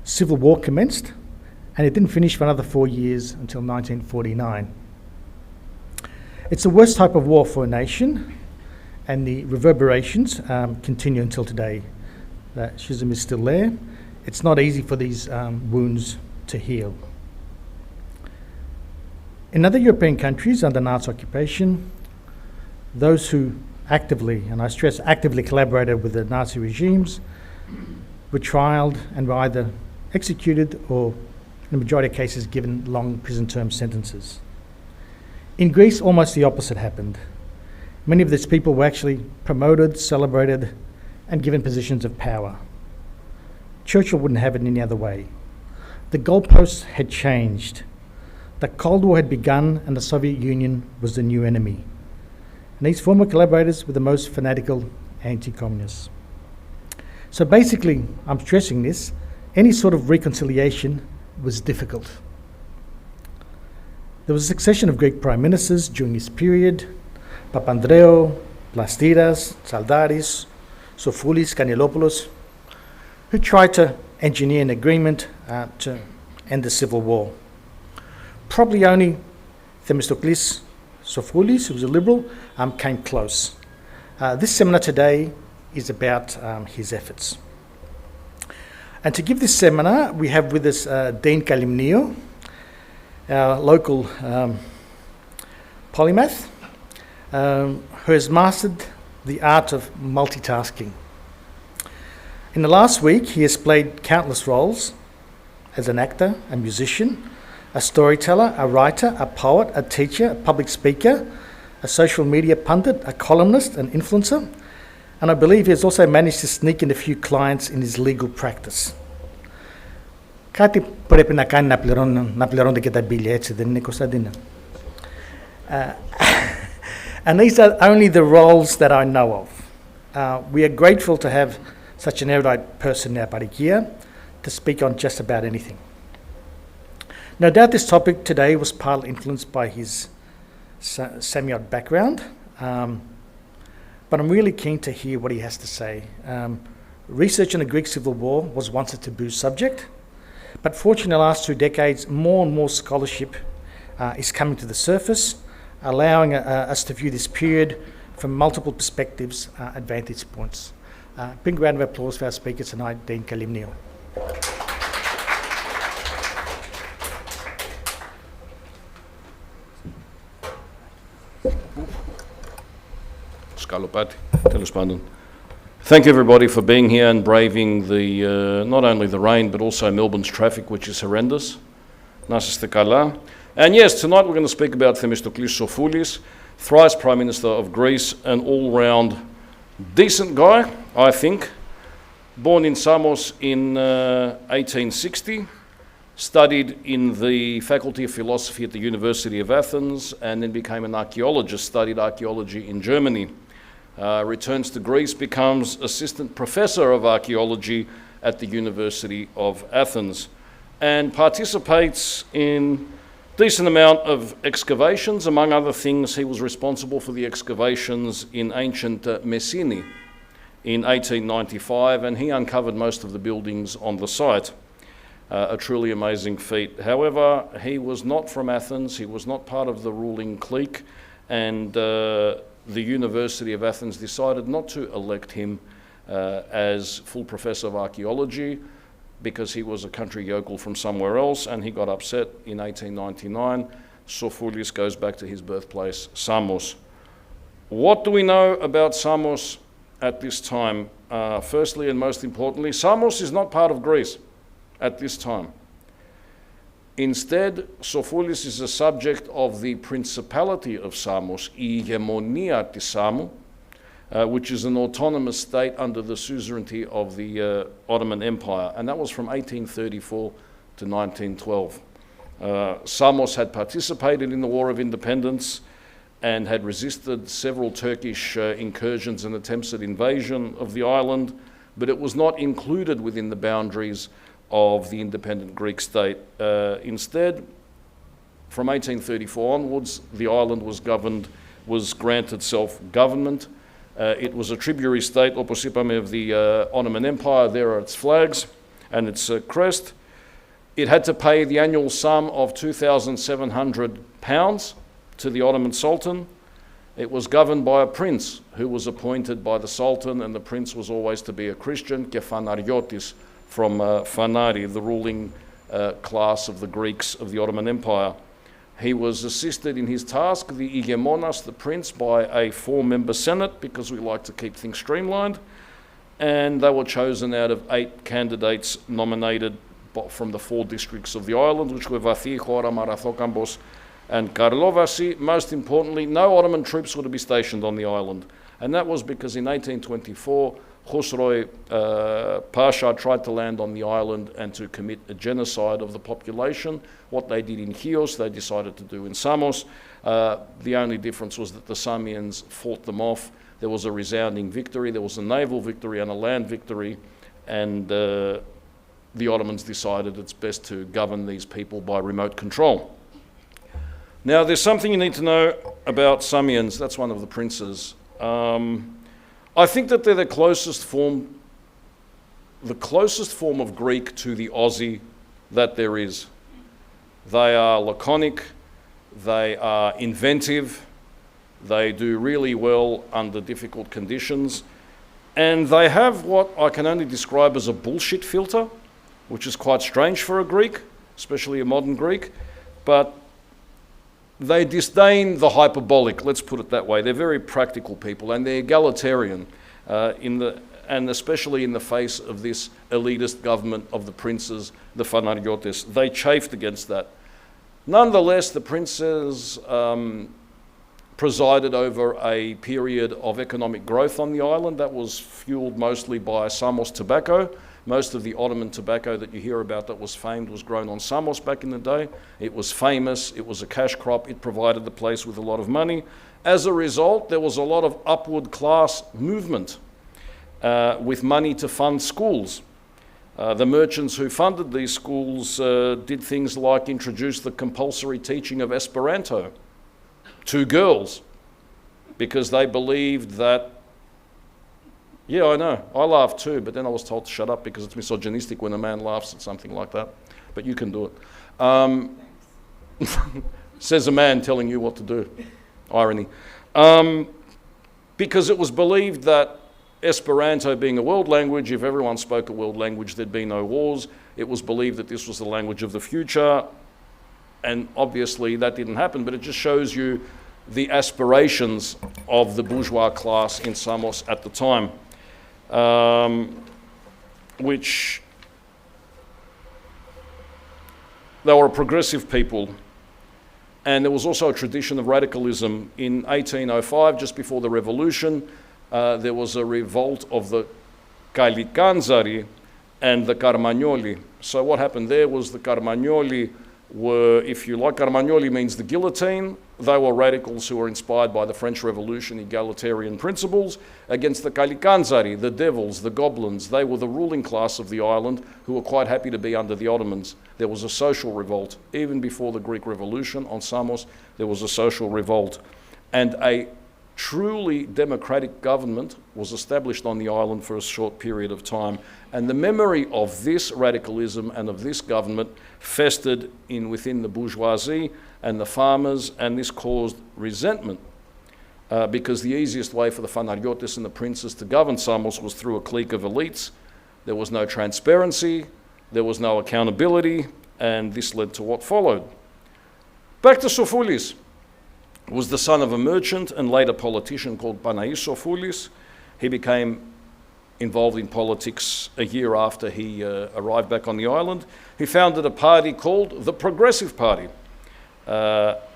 civil war commenced, and it didn't finish for another 4 years until 1949. It's the worst type of war for a nation, and the reverberations continue until today. That schism is still there. It's not easy for these wounds to heal. In other European countries under Nazi occupation, those who actively, and I stress actively, collaborated with the Nazi regimes were trialled and were either executed or, in the majority of cases, given long prison term sentences. In Greece, almost the opposite happened. Many of these people were actually promoted, celebrated, and given positions of power. Churchill wouldn't have it any other way. The goalposts had changed. The Cold War had begun, and the Soviet Union was the new enemy. And these former collaborators were the most fanatical anti-communists. So basically, I'm stressing this, any sort of reconciliation was difficult. There was a succession of Greek prime ministers during this period: Papandreou, Plastiras, Tsaldaris, Sofoulis, Kanellopoulos, who tried to engineer an agreement to end the civil war. Probably only Themistocles Sofoulis, who was a liberal, came close. This seminar today is about his efforts. And to give this seminar, we have with us Dean Kalimniou, our local polymath, who has mastered the art of multitasking. In the last week, he has played countless roles as an actor, a musician, a storyteller, a writer, a poet, a teacher, a public speaker, a social media pundit, a columnist, an influencer, and I believe he has also managed to sneak in a few clients in his legal practice. Κάτι πρέπει να κάνει να πληρώνονται και τα μπίλια, έτσι δεν είναι, Κωνσταντίνα? And these are only the roles that I know of. We are grateful to have such an erudite person in our parikia to speak on just about anything. No doubt this topic today was partly influenced by his Samoyed background, but I'm really keen to hear what he has to say. Research on the Greek Civil War was once a taboo subject, but fortunately in the last 2 decades, more and more scholarship is coming to the surface, allowing us to view this period from multiple perspectives and vantage points. Big round of applause for our speaker tonight, Dean Kalimniou. Scalopati, τέλος πάντων. Thank you everybody for being here and braving the not only the rain but also Melbourne's traffic, which is horrendous. Να είστε καλά. And yes, tonight we're going to speak about Themistocles Sofoulis, thrice Prime Minister of Greece, an all-round decent guy, I think. Born in Samos in 1860, studied in the Faculty of Philosophy at the University of Athens, and then became an archaeologist, studied archaeology in Germany. Returns to Greece, becomes assistant professor of archaeology at the University of Athens, and participates in decent amount of excavations. Among other things, he was responsible for the excavations in ancient Messini in 1895, and he uncovered most of the buildings on the site. A truly amazing feat. However, he was not from Athens, he was not part of the ruling clique, and the University of Athens decided not to elect him as full professor of archaeology because he was a country yokel from somewhere else, and he got upset in 1899. Sofoulis goes back to his birthplace, Samos. What do we know about Samos at this time? Firstly and most importantly, Samos is not part of Greece at this time. Instead, Sofoulis is a subject of the Principality of Samos, η ηγεμονία της Σάμου, which is an autonomous state under the suzerainty of the Ottoman Empire, and that was from 1834 to 1912. Samos had participated in the War of Independence and had resisted several Turkish incursions and attempts at invasion of the island, but it was not included within the boundaries of the independent Greek state. Instead, from 1834 onwards, the island was granted self-government. It was a tributary state, όπως είπαμε, of the Ottoman Empire. There are its flags and its crest. It had to pay the annual sum of £2,700 to the Ottoman Sultan. It was governed by a prince who was appointed by the Sultan, and the prince was always to be a Christian, Kefanariotis, from Fanari, the ruling class of the Greeks of the Ottoman Empire. He was assisted in his task, the Igemonas, the prince, by a 4-member senate, because we like to keep things streamlined, and they were chosen out of 8 candidates nominated from the 4 districts of the island, which were Vathi, Chora, Marathokambos, and Karlovasi. Most importantly, no Ottoman troops were to be stationed on the island, and that was because in 1824, Khosrow Pasha tried to land on the island and to commit a genocide of the population. What they did in Chios, they decided to do in Samos. The only difference was that the Samians fought them off. There was a resounding victory. There was a naval victory and a land victory, and the Ottomans decided it's best to govern these people by remote control. Now, there's something you need to know about Samians. That's one of the princes. I think that they're the closest form of Greek to the Aussie that there is. They are laconic, they are inventive, they do really well under difficult conditions, and they have what I can only describe as a bullshit filter, which is quite strange for a Greek, especially a modern Greek, but they disdain the hyperbolic, let's put it that way. They're very practical people, and they're egalitarian, and especially in the face of this elitist government of the princes, the Fanariotes. They chafed against that. Nonetheless, the princes presided over a period of economic growth on the island that was fueled mostly by Samos tobacco. Most of the Ottoman tobacco that you hear about that was famed was grown on Samos back in the day. It was famous, it was a cash crop, it provided the place with a lot of money. As a result, there was a lot of upward class movement with money to fund schools. The merchants who funded these schools did things like introduce the compulsory teaching of Esperanto to girls, because they believed that, yeah, I know, I laughed too, but then I was told to shut up because it's misogynistic when a man laughs at something like that. But you can do it. Says a man telling you what to do. Irony. Because it was believed that Esperanto being a world language, if everyone spoke a world language, there'd be no wars. It was believed that this was the language of the future, and obviously that didn't happen, but it just shows you the aspirations of the bourgeois class in Samos at the time. Which they were a progressive people, and there was also a tradition of radicalism. In 1805, just before the revolution, there was a revolt of the Kalikanzari and the Carmagnoli. So what happened there was the Carmagnoli were, if you like, Carmagnoli means the guillotine. They were radicals who were inspired by the French Revolution, egalitarian principles, against the Kalikanzari, the devils, the goblins. They were the ruling class of the island who were quite happy to be under the Ottomans. There was a social revolt. Even before the Greek Revolution on Samos, there was a social revolt. And a truly democratic government was established on the island for a short period of time. And the memory of this radicalism and of this government festered within the bourgeoisie and the farmers, and this caused resentment because the easiest way for the Fanariotes and the princes to govern Samos was through a clique of elites. There was no transparency, there was no accountability, and this led to what followed. Back to Sofoulis. Was the son of a merchant and later politician called Panais Sofoulis. He became involved in politics a year after he arrived back on the island. He founded a party called the Progressive Party.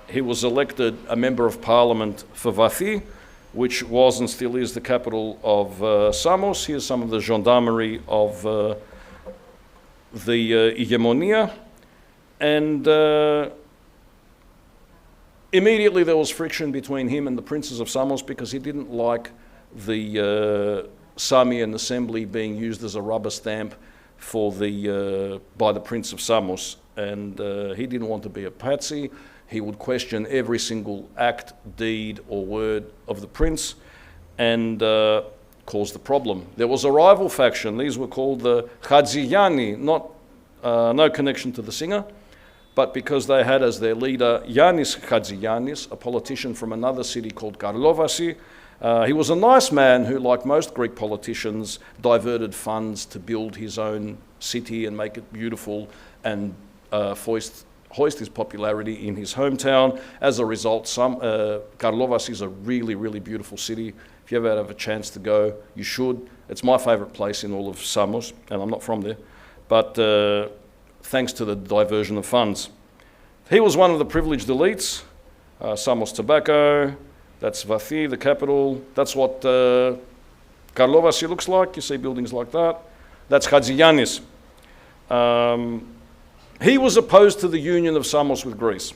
He was elected a member of parliament for Vathi, which was and still is the capital of Samos. Here's some of the gendarmerie of the Hegemonia. And immediately there was friction between him and the princes of Samos because he didn't like the Samian assembly being used as a rubber stamp for by the Prince of Samos. And he didn't want to be a patsy. He would question every single act, deed or word of the prince and cause the problem. There was a rival faction. These were called the Khadziyani, not no connection to the singer, but because they had as their leader Yannis Chadziyannis, a politician from another city called Karlovasi. He was a nice man who, like most Greek politicians, diverted funds to build his own city and make it beautiful and hoist his popularity in his hometown. As a result, Karlovasi is a really, really beautiful city. If you ever have a chance to go, you should. It's my favourite place in all of Samos, and I'm not from there. But thanks to the diversion of funds. He was one of the privileged elites. Samos tobacco, that's Vathi, the capital. That's what Karlovasi looks like. You see buildings like that. That's Chadziyannis. He was opposed to the union of Samos with Greece.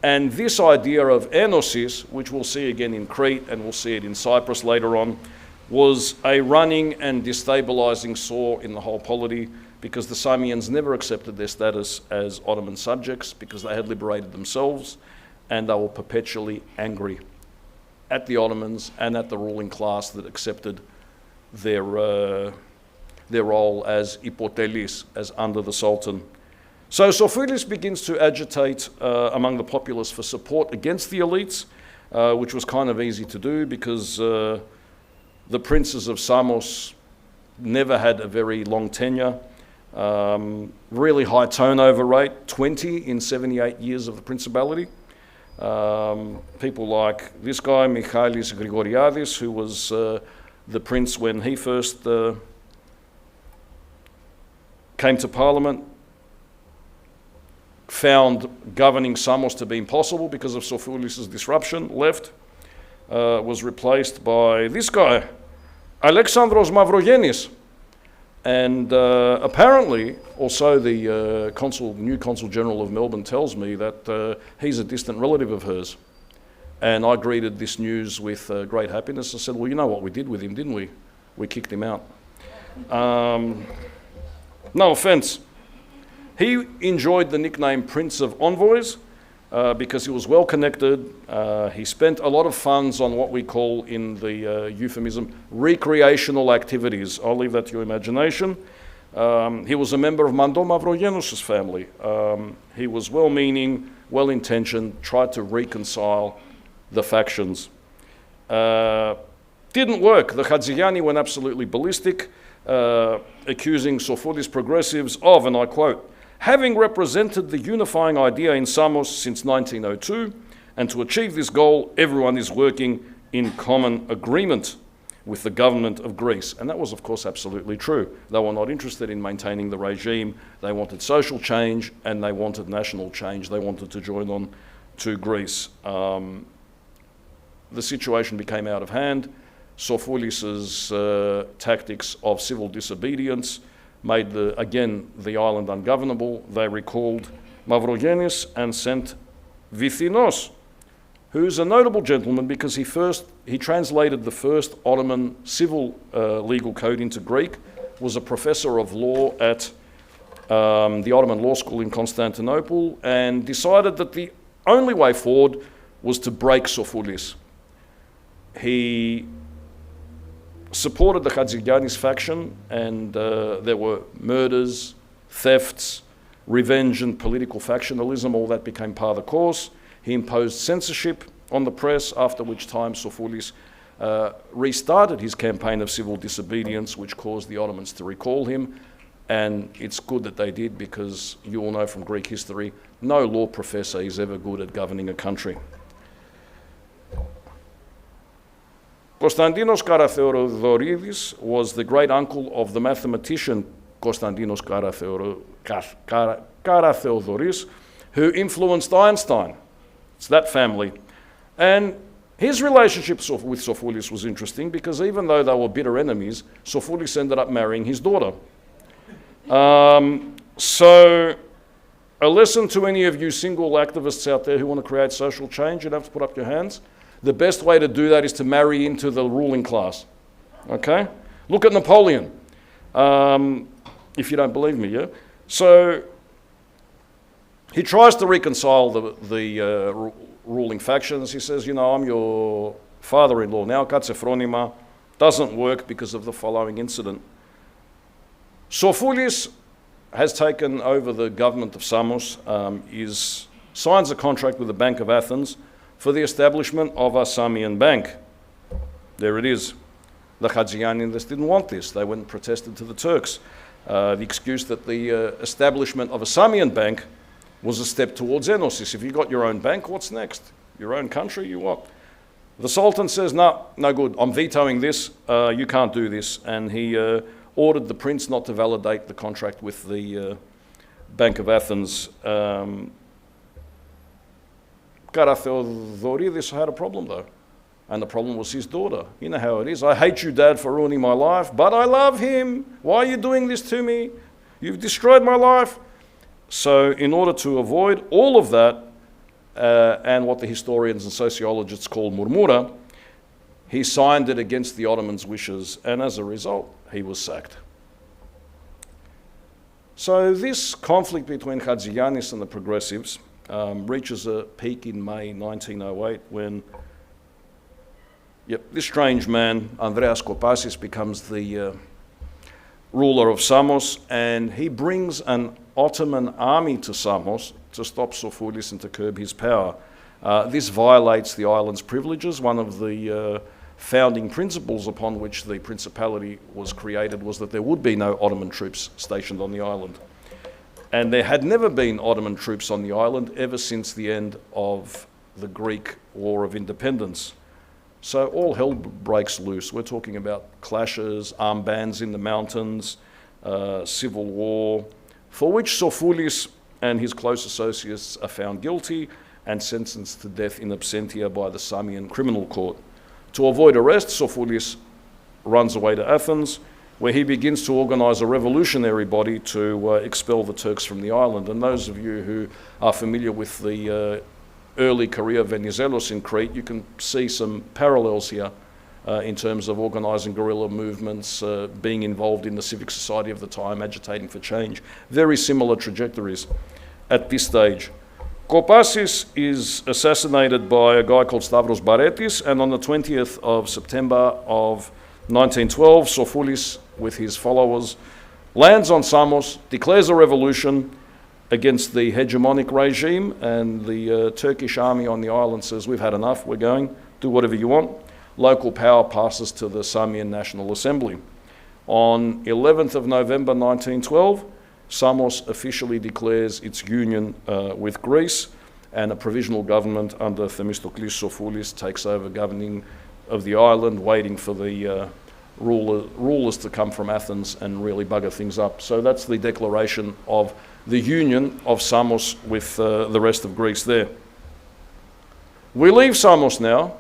And this idea of enosis, which we'll see again in Crete and we'll see it in Cyprus later on, was a running and destabilizing sore in the whole polity, because the Samians never accepted their status as Ottoman subjects because they had liberated themselves, and they were perpetually angry at the Ottomans and at the ruling class that accepted their role as hypotelis, as under the Sultan. So Sofoulis begins to agitate among the populace for support against the elites, which was kind of easy to do because the princes of Samos never had a very long tenure. Really high turnover rate, 20 in 78 years of the principality. People like this guy, Michalis Grigoriadis, who was the prince when he first came to parliament, found governing Samos to be impossible because of Sofoulis' disruption, left, was replaced by this guy, Alexandros Mavrogenis. And apparently, also the new Consul General of Melbourne tells me that he's a distant relative of hers. And I greeted this news with great happiness. I said, well, you know what we did with him, didn't we? We kicked him out. No offence. He enjoyed the nickname Prince of Envoys because he was well connected. He spent a lot of funds on what we call in the euphemism recreational activities. I'll leave that to your imagination. He was a member of Mando Mavrogenos' family. He was well-meaning, well-intentioned, tried to reconcile the factions. Didn't work. The Chadziyanni went absolutely ballistic, accusing Sofoulis progressives of, and I quote, having represented the unifying idea in Samos since 1902, and to achieve this goal, everyone is working in common agreement with the government of Greece. And that was, of course, absolutely true. They were not interested in maintaining the regime. They wanted social change and they wanted national change. They wanted to join on to Greece. The situation became out of hand. Sofoulis' tactics of civil disobedience made, the island ungovernable. They recalled Mavrogenis and sent Vithinos, who's a notable gentleman because he translated the first Ottoman civil legal code into Greek, was a professor of law at the Ottoman Law School in Constantinople, and decided that the only way forward was to break Sofoulis. He supported the Chadziyannis faction, and there were murders, thefts, revenge and political factionalism. All that became par the course. He imposed censorship on the press, after which time Sofoulis restarted his campaign of civil disobedience, which caused the Ottomans to recall him. And it's good that they did, because you all know from Greek history, no law professor is ever good at governing a country. Konstantinos Karatheodoridis was the great uncle of the mathematician Konstantinos Karatheodoris, who influenced Einstein. It's that family. And his relationship with Sofoulis was interesting, because even though they were bitter enemies, Sofoulis ended up marrying his daughter. So a lesson to any of you single activists out there who want to create social change, you'd have to put up your hands. The best way to do that is to marry into the ruling class, okay? Look at Napoleon, if you don't believe me, yeah? So he tries to reconcile the ruling factions. He says, you know, I'm your father-in-law now, katse phronima. Doesn't work because of the following incident. Sofoulis has taken over the government of Samos, signs a contract with the Bank of Athens for the establishment of a Samian bank. There it is. The Hadjianides didn't want this. They went and protested to the Turks. The excuse that the establishment of a Samian bank was a step towards enosis. If you got your own bank, what's next? Your own country, you what? The Sultan says, no good, I'm vetoing this, you can't do this. And he ordered the prince not to validate the contract with the Bank of Athens. Karatheodoridis had a problem though. And the problem was his daughter. You know how it is. I hate you, Dad, for ruining my life, but I love him. Why are you doing this to me? You've destroyed my life. So in order to avoid all of that, and what the historians and sociologists call murmura, he signed it against the Ottomans' wishes, and as a result, he was sacked. So this conflict between Hadjiannis and the progressives reaches a peak in May 1908 when this strange man, Andreas Kopasis, becomes the ruler of Samos, and he brings an Ottoman army to Samos to stop Sofoulis and to curb his power. This violates the island's privileges. One of the founding principles upon which the principality was created was that there would be no Ottoman troops stationed on the island. And there had never been Ottoman troops on the island ever since the end of the Greek War of Independence. So all hell breaks loose. We're talking about clashes, armed bands in the mountains, civil war, for which Sofoulis and his close associates are found guilty and sentenced to death in absentia by the Samian criminal court. To avoid arrest, Sofoulis runs away to Athens, where he begins to organise a revolutionary body to expel the Turks from the island. And those of you who are familiar with the early career of Venizelos in Crete, you can see some parallels here in terms of organising guerrilla movements, being involved in the civic society of the time, agitating for change. Very similar trajectories at this stage. Kopasis is assassinated by a guy called Stavros Baretis, and on the 20th of September of 1912, Sofoulis, with his followers, lands on Samos, declares a revolution against the hegemonic regime, and the Turkish army on the island says, we've had enough, we're going, do whatever you want. Local power passes to the Samian National Assembly. On 11th of November 1912, Samos officially declares its union with Greece, and a provisional government under Themistoklis Sofoulis takes over governing of the island, waiting for the rulers to come from Athens and really bugger things up. So that's the declaration of the union of Samos with the rest of Greece there. We leave Samos now,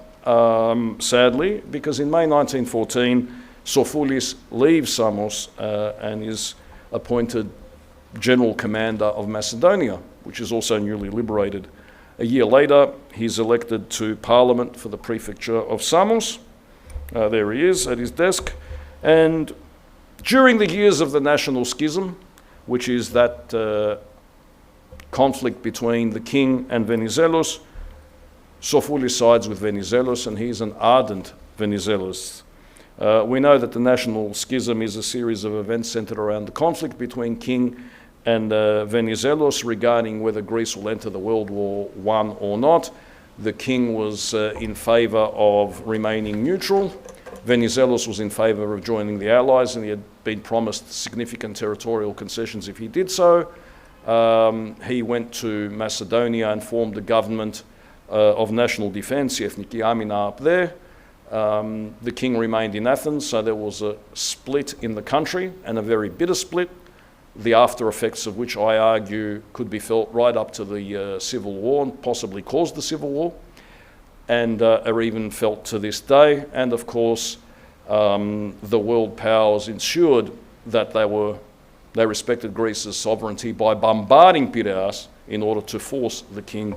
sadly, because in May 1914, Sofoulis leaves Samos and is appointed general commander of Macedonia, which is also newly liberated. A year later, he's elected to parliament for the prefecture of Samos. There he is at his desk. And during the years of the National Schism, which is that conflict between the king and Venizelos, Sofoulis sides with Venizelos, and he's an ardent Venizelos. We know that the National Schism is a series of events centered around the conflict between king and Venizelos regarding whether Greece will enter the World War I or not. The king was in favor of remaining neutral. Venizelos was in favor of joining the Allies, and he had been promised significant territorial concessions if he did so. He went to Macedonia and formed a government of national defense, Ethniki Amina, up there. The king remained in Athens, so there was a split in the country, and a very bitter split, the after effects of which I argue could be felt right up to the Civil War and possibly caused the Civil War, and are even felt to this day. And of course, the world powers ensured that they respected Greece's sovereignty by bombarding Piraeus in order to force the king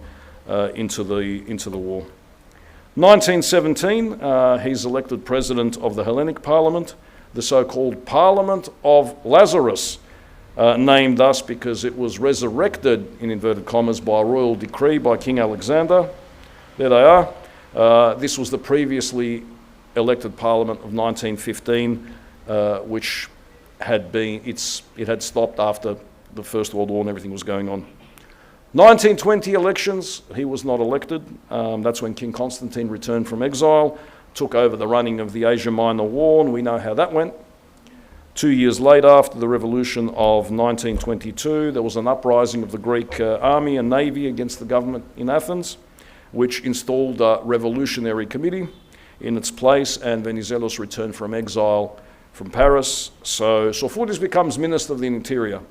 into the war. 1917, he's elected president of the Hellenic Parliament, the so-called Parliament of Lazarus, named thus because it was resurrected, in inverted commas, by a royal decree by King Alexander. There they are. This was the previously elected Parliament of 1915, which it had stopped after the First World War and everything was going on. 1920 elections, he was not elected. That's when King Constantine returned from exile, took over the running of the Asia Minor War, and we know how that went. 2 years later, after the revolution of 1922, there was an uprising of the Greek army and navy against the government in Athens, which installed a revolutionary committee in its place, and Venizelos returned from exile from Paris. So Sofoulis becomes Minister of the Interior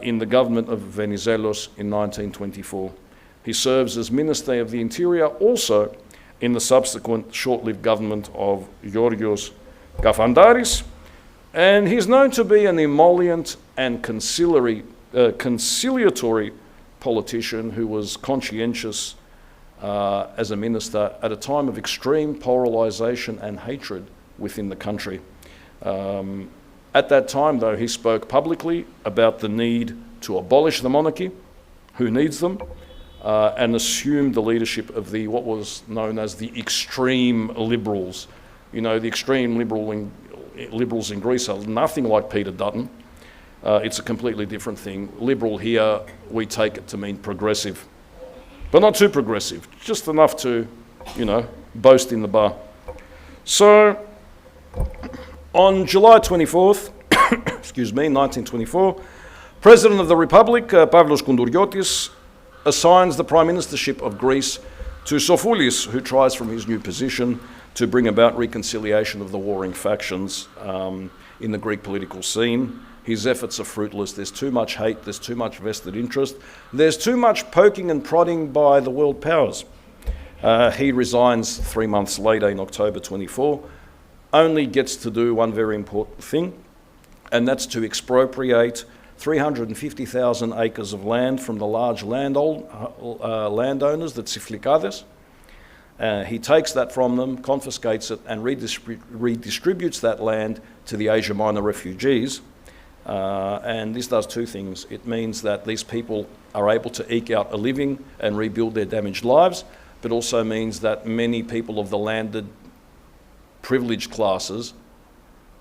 in the government of Venizelos in 1924. He serves as Minister of the Interior also in the subsequent short-lived government of Georgios Kafandaris, and he's known to be an emollient and conciliatory politician who was conscientious as a minister at a time of extreme polarisation and hatred within the country. At that time, though, he spoke publicly about the need to abolish the monarchy, who needs them, and assumed the leadership of what was known as the extreme liberals. You know, the extreme liberals in Greece are nothing like Peter Dutton. It's a completely different thing. Liberal here, we take it to mean progressive, but not too progressive, just enough to, boast in the bar. So, on July 24th, 1924, President of the Republic, Pavlos Koundouriotis, assigns the Prime Ministership of Greece to Sofoulis, who tries from his new position to bring about reconciliation of the warring factions in the Greek political scene. His efforts are fruitless. There's too much hate, there's too much vested interest, there's too much poking and prodding by the world powers. He resigns 3 months later in October 24, only gets to do one very important thing, and that's to expropriate 350,000 acres of land from the large landowners, the Tsiflikades. He takes that from them, confiscates it, and redistributes that land to the Asia Minor refugees. And this does two things. It means that these people are able to eke out a living and rebuild their damaged lives, but also means that many people of the landed privileged classes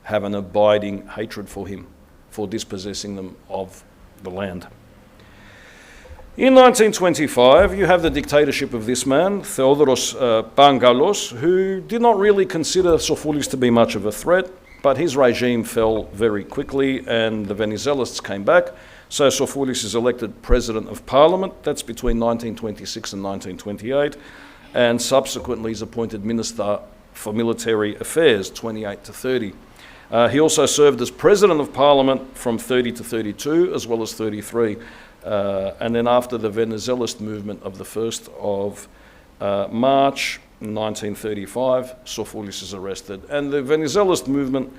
have an abiding hatred for him, for dispossessing them of the land. In 1925, you have the dictatorship of this man, Theodoros Pangalos, who did not really consider Sofoulis to be much of a threat, but his regime fell very quickly and the Venizelists came back. So Sofoulis is elected President of Parliament, that's between 1926 and 1928, and subsequently is appointed Minister for Military Affairs, 28 to 30. He also served as President of Parliament from 30 to 32, as well as 33. And then after the Venizelist movement of the 1st of March 1935, Sofoulis is arrested. And the Venizelist movement,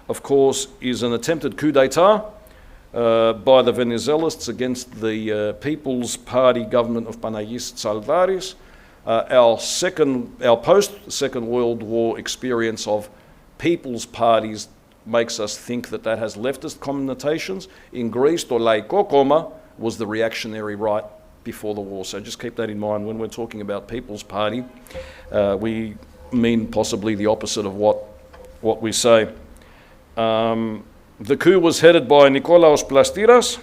of course, is an attempted coup d'etat by the Venizelists against the People's Party government of Panagis Tsaldaris. Our post-Second World War experience of people's parties makes us think that has leftist connotations. In Greece, the Laiko Koma was the reactionary right before the war. So just keep that in mind when we're talking about People's Party. We mean possibly the opposite of what we say. The coup was headed by Nikolaos Plastiras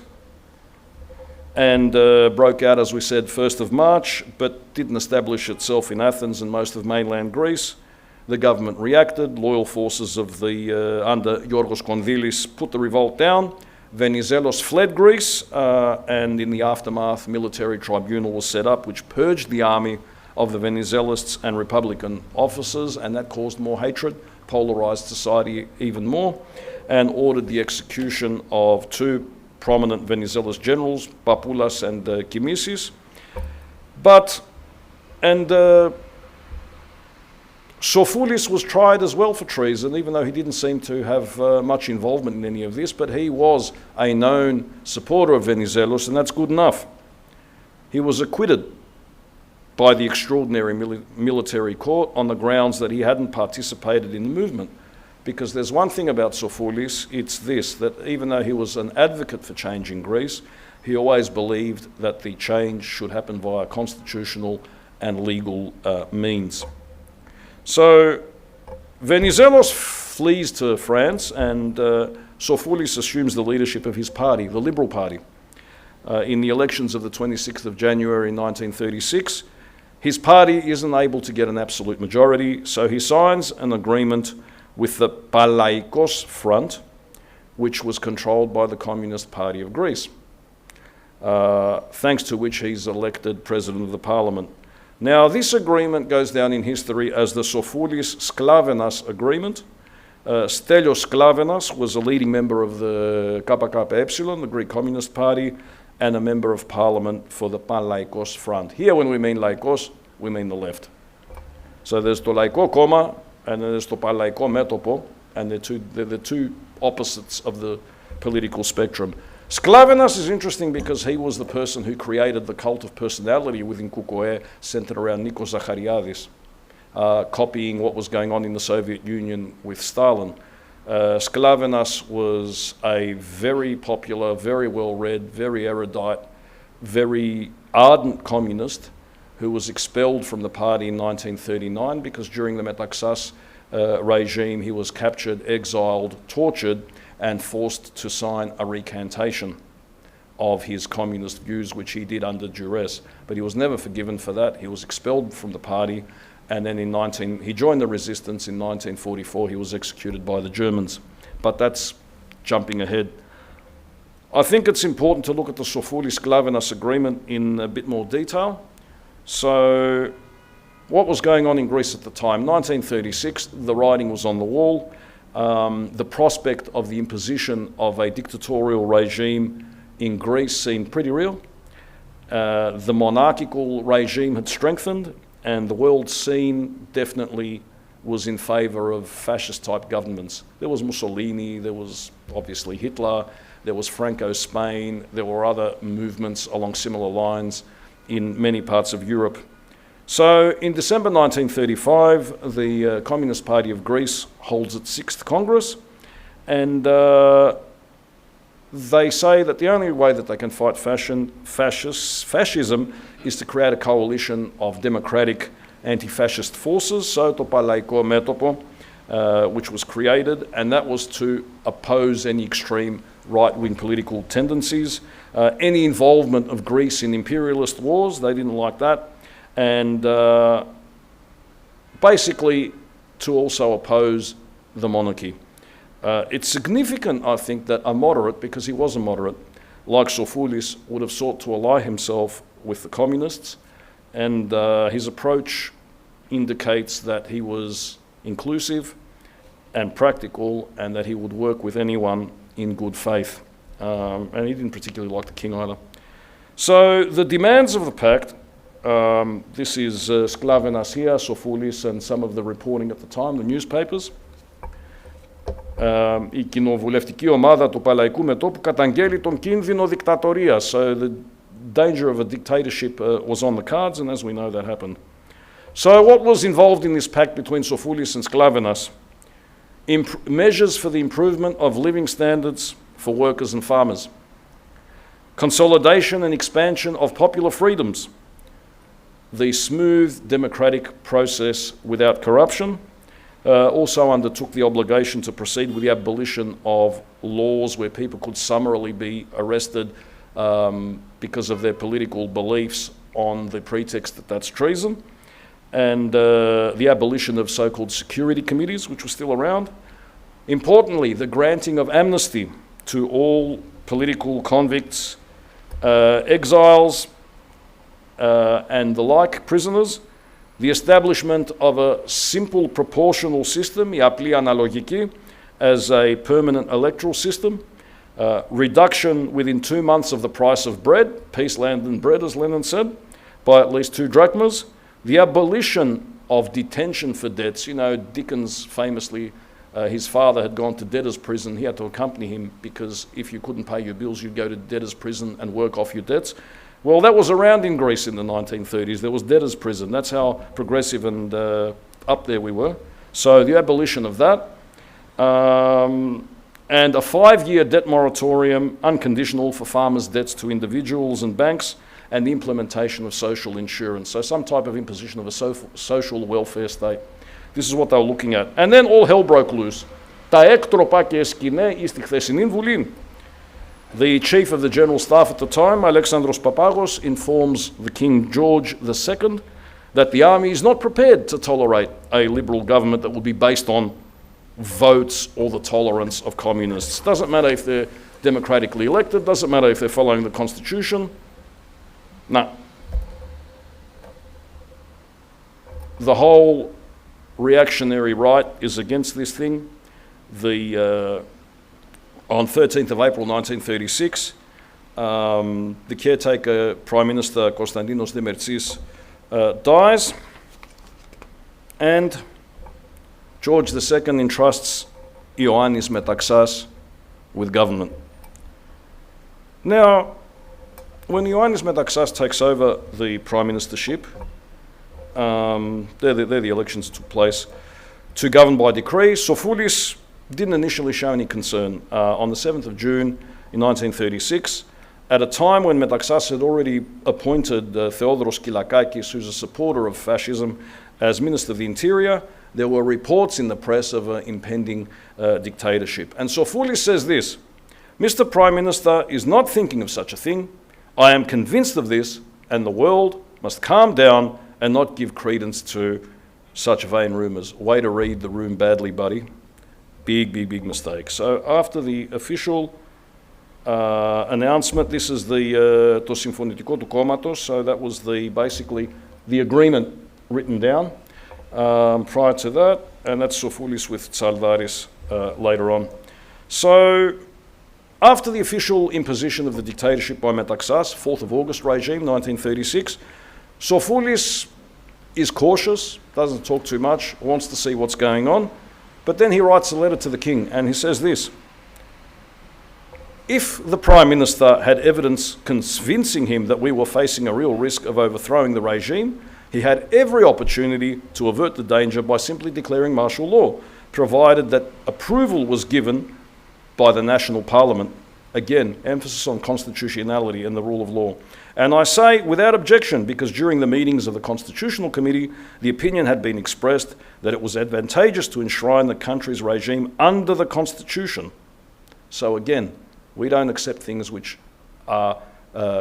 and broke out, as we said, 1st of March, but didn't establish itself in Athens and most of mainland Greece. The government reacted. Loyal forces of under Yorgos Kondilis put the revolt down. Venizelos fled Greece, and in the aftermath, military tribunal was set up, which purged the army of the Venizelists and Republican officers, and that caused more hatred, polarized society even more, and ordered the execution of 2 prominent Venizelos generals, Papoulas and Kimisis. Sofoulis was tried as well for treason, even though he didn't seem to have much involvement in any of this, but he was a known supporter of Venizelos, and that's good enough. He was acquitted by the extraordinary military court on the grounds that he hadn't participated in the movement. Because there's one thing about Sofoulis, it's this, that even though he was an advocate for change in Greece, he always believed that the change should happen via constitutional and legal means. So Venizelos flees to France, and Sofoulis assumes the leadership of his party, the Liberal Party. In the elections of the 26th of January 1936, his party isn't able to get an absolute majority, so he signs an agreement with the Palaikos Front, which was controlled by the Communist Party of Greece, thanks to which he's elected President of the Parliament. Now, this agreement goes down in history as the Sofoulis Sklavenas Agreement. Stelios Sklavenas was a leading member of the KKE, the Greek Communist Party, and a member of Parliament for the Palaikos Front. Here, when we mean Laikos, we mean the left. So there's the Laiko Koma, and then there's the Palaiko Metopo, and they're the two opposites of the political spectrum. Sklavenas is interesting because he was the person who created the cult of personality within KKE, centered around Nikos Zachariadis, copying what was going on in the Soviet Union with Stalin. Sklavenas was a very popular, very well-read, very erudite, very ardent communist who was expelled from the party in 1939 because during the Metaxas regime he was captured, exiled, tortured, and forced to sign a recantation of his communist views, which he did under duress. But he was never forgiven for that. He was expelled from the party, and then he joined the resistance in 1944. He was executed by the Germans. But that's jumping ahead. I think it's important to look at the Sofoulis-Sklavenas agreement in a bit more detail. So what was going on in Greece at the time? 1936, the writing was on the wall. The prospect of the imposition of a dictatorial regime in Greece seemed pretty real. The monarchical regime had strengthened, and the world scene definitely was in favour of fascist-type governments. There was Mussolini, there was obviously Hitler, there was Franco Spain, there were other movements along similar lines in many parts of Europe. So in December 1935, the Communist Party of Greece holds its 6th Congress, and they say that the only way that they can fight fascism is to create a coalition of democratic anti-fascist forces, so to Palaiko Metopo, which was created, and that was to oppose any extreme right-wing political tendencies. Any involvement of Greece in imperialist wars, they didn't like that. And basically to also oppose the monarchy. It's significant, I think, that a moderate, because he was a moderate, like Sofoulis, would have sought to ally himself with the communists, and his approach indicates that he was inclusive and practical, and that he would work with anyone in good faith. And he didn't particularly like the king either. So the demands of the pact, this is Sklavenas here, Sofoulis, and some of the reporting at the time, the newspapers. Η κοινοβουλευτική ομάδα του Παλαϊκού Μετώπου καταγγέλει τον κίνδυνο δικτατορίας. So the danger of a dictatorship was on the cards, and as we know, that happened. So what was involved in this pact between Sofoulis and Sklavenas? Measures for the improvement of living standards for workers and farmers. Consolidation and expansion of popular freedoms. The smooth democratic process without corruption. Also undertook the obligation to proceed with the abolition of laws where people could summarily be arrested because of their political beliefs on the pretext that that's treason. And the abolition of so-called security committees, which were still around. Importantly, the granting of amnesty to all political convicts, exiles, and the like, prisoners. The establishment of a simple proportional system, η απλή αναλογική, as a permanent electoral system. Reduction within 2 months of the price of bread, peace, land and bread, as Lenin said, by at least 2 drachmas. The abolition of detention for debts. You know, Dickens famously, his father had gone to debtor's prison. He had to accompany him because if you couldn't pay your bills, you'd go to debtor's prison and work off your debts. Well, that was around in Greece in the 1930s. There was debtor's prison. That's how progressive and up there we were. So the abolition of that. And a 5-year debt moratorium, unconditional, for farmers' debts to individuals and banks, and the implementation of social insurance. So some type of imposition of a social welfare state. This is what they were looking at. And then all hell broke loose. Τα έκτροπα και σκηνέ εις τη χθεσινή βουλή. The chief of the general staff at the time, Alexandros Papagos, informs the King George II that the army is not prepared to tolerate a liberal government that will be based on votes or the tolerance of communists. Doesn't matter if they're democratically elected, doesn't matter if they're following the constitution. No. The whole reactionary right is against this thing. On 13th of April 1936, the caretaker Prime Minister Konstantinos Demirtsis dies, and George II entrusts Ioannis Metaxas with government. Now, when Ioannis Metaxas takes over the prime ministership, there the elections took place, to govern by decree, Sofoulis didn't initially show any concern. On the 7th of June in 1936, at a time when Metaxas had already appointed Theodoros Kyllakakis, who's a supporter of fascism, as Minister of the Interior, there were reports in the press of an impending dictatorship. And Sofoulis says this: Mr. Prime Minister is not thinking of such a thing. I am convinced of this, and the world must calm down and not give credence to such vain rumours. Way to read the room badly, buddy. Big mistake. So after the official announcement, this is the to Συμφωνητικό του κόμματος, so that was basically the agreement written down prior to that, and that's Sofoulis with Tsaldaris later on. So after the official imposition of the dictatorship by Metaxas, 4th of August regime, 1936, Sofoulis is cautious, doesn't talk too much, wants to see what's going on. But then he writes a letter to the king, and he says this: if the Prime Minister had evidence convincing him that we were facing a real risk of overthrowing the regime, he had every opportunity to avert the danger by simply declaring martial law, provided that approval was given by the National Parliament. Again, emphasis on constitutionality and the rule of law. And I say without objection, because during the meetings of the Constitutional Committee, the opinion had been expressed that it was advantageous to enshrine the country's regime under the Constitution. So again, we don't accept things which are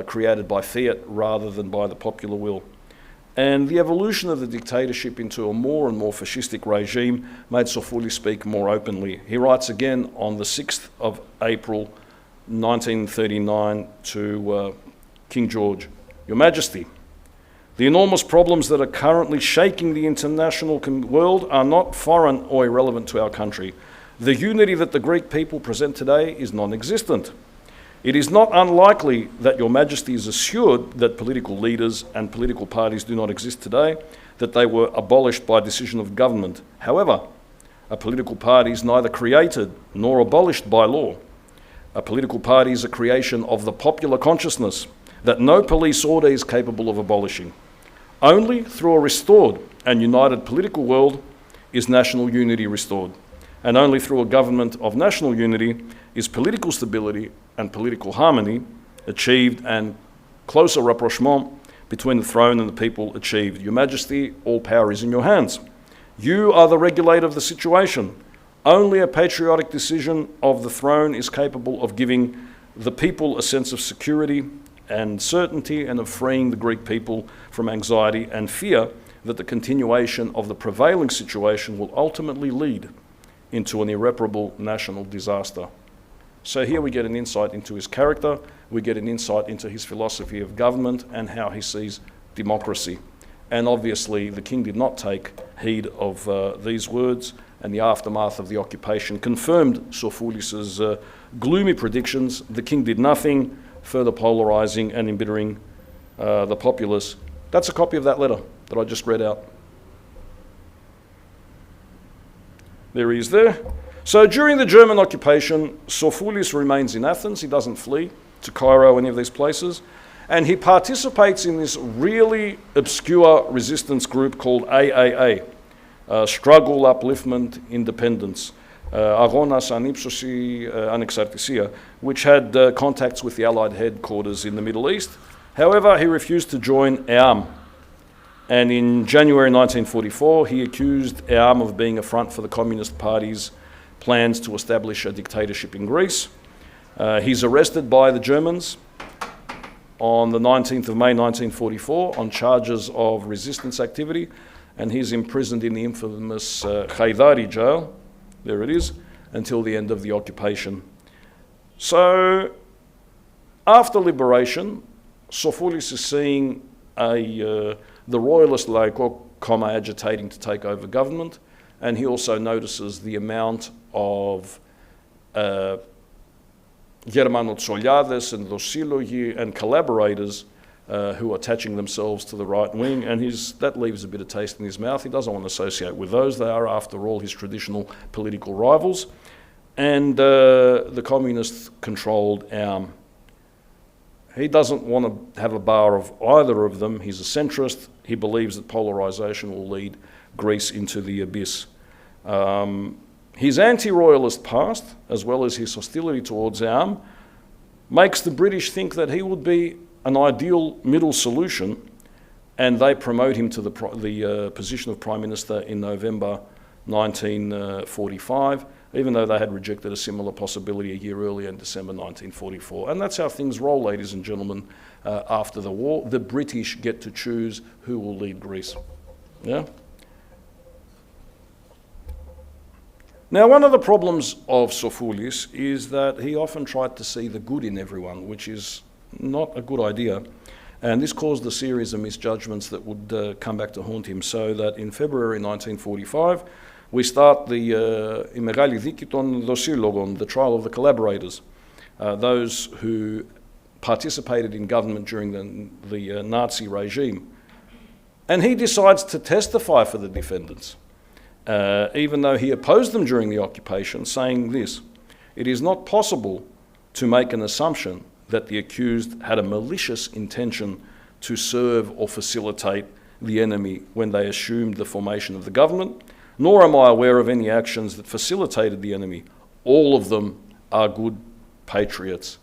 created by fiat rather than by the popular will. And the evolution of the dictatorship into a more and more fascistic regime made Sofoulis speak more openly. He writes again on the 6th of April 1939 to King George: Your Majesty, the enormous problems that are currently shaking the international world are not foreign or irrelevant to our country. The unity that the Greek people present today is non-existent. It is not unlikely that Your Majesty is assured that political leaders and political parties do not exist today, that they were abolished by decision of government. However, a political party is neither created nor abolished by law. A political party is a creation of the popular consciousness that no police order is capable of abolishing. Only through a restored and united political world is national unity restored. And only through a government of national unity is political stability and political harmony achieved, and closer rapprochement between the throne and the people achieved. Your Majesty, all power is in your hands. You are the regulator of the situation. Only a patriotic decision of the throne is capable of giving the people a sense of security and certainty, and of freeing the Greek people from anxiety and fear that the continuation of the prevailing situation will ultimately lead into an irreparable national disaster. So here we get an insight into his character, we get an insight into his philosophy of government and how he sees democracy. And obviously the king did not take heed of these words, and the aftermath of the occupation confirmed Sofoulis' gloomy predictions. The king did nothing, further polarising and embittering the populace. That's a copy of that letter that I just read out. There he is there. So during the German occupation, Sofoulis remains in Athens. He doesn't flee to Cairo or any of these places. And he participates in this really obscure resistance group called AAA, Struggle, Upliftment, Independence, Αγώνας Ανύψωση Ανεξαρτησία, which had contacts with the Allied headquarters in the Middle East. However, he refused to join EAM. And in January 1944, he accused EAM of being a front for the Communist Party's plans to establish a dictatorship in Greece. He's arrested by the Germans on the 19th of May 1944 on charges of resistance activity, and he's imprisoned in the infamous Haidari jail, there it is, until the end of the occupation. So, after liberation, Sofoulis is seeing the royalist Laiko agitating to take over government, and he also notices the amount of Germanotsoliades and Dosilogi and collaborators who are attaching themselves to the right wing, and that leaves a bit of taste in his mouth. He doesn't want to associate with those. They are, after all, his traditional political rivals. And the communist-controlled arm. He doesn't want to have a bar of either of them. He's a centrist. He believes that polarisation will lead Greece into the abyss. His anti-royalist past, as well as his hostility towards arm, makes the British think that he would be an ideal middle solution, and they promote him to the position of Prime Minister in November 1945, even though they had rejected a similar possibility a year earlier in December 1944. And that's how things roll, ladies and gentlemen, after the war. The British get to choose who will lead Greece. Yeah? Now, one of the problems of Sofoulis is that he often tried to see the good in everyone, which is not a good idea. And this caused a series of misjudgments that would come back to haunt him, so that in February 1945, we start the Imegali Diki ton Dosilogon, the trial of the collaborators, those who participated in government during the Nazi regime. And he decides to testify for the defendants, even though he opposed them during the occupation, saying this: "It is not possible to make an assumption that the accused had a malicious intention to serve or facilitate the enemy when they assumed the formation of the government, nor am I aware of any actions that facilitated the enemy. All of them are good patriots."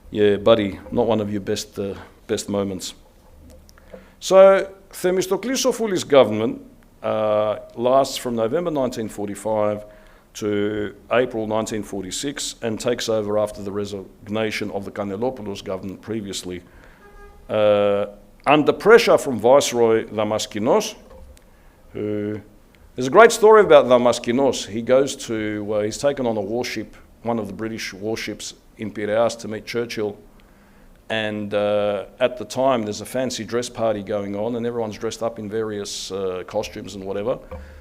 Yeah, buddy, not one of your best moments. So, Themistocles Sofoulis' government lasts from November 1945 to April 1946 and takes over after the resignation of the Kanellopoulos government previously. Under pressure from Viceroy Themistocles, who... There's a great story about Themistocles. He goes to, he's taken on a warship, one of the British warships in Piraeus, to meet Churchill. And at the time, there's a fancy dress party going on, and everyone's dressed up in various costumes and whatever.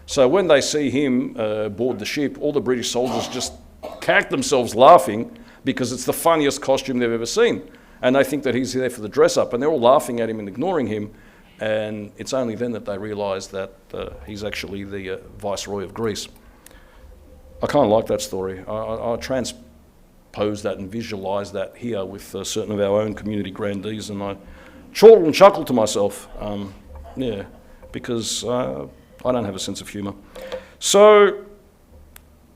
So when they see him board the ship, all the British soldiers just cack themselves laughing because it's the funniest costume they've ever seen. And they think that he's there for the dress up, and they're all laughing at him and ignoring him. And it's only then that they realise that he's actually the Viceroy of Greece. I kind of like that story. I transpose that and visualise that here with certain of our own community grandees, and I chortle and chuckle to myself, because I don't have a sense of humour. So,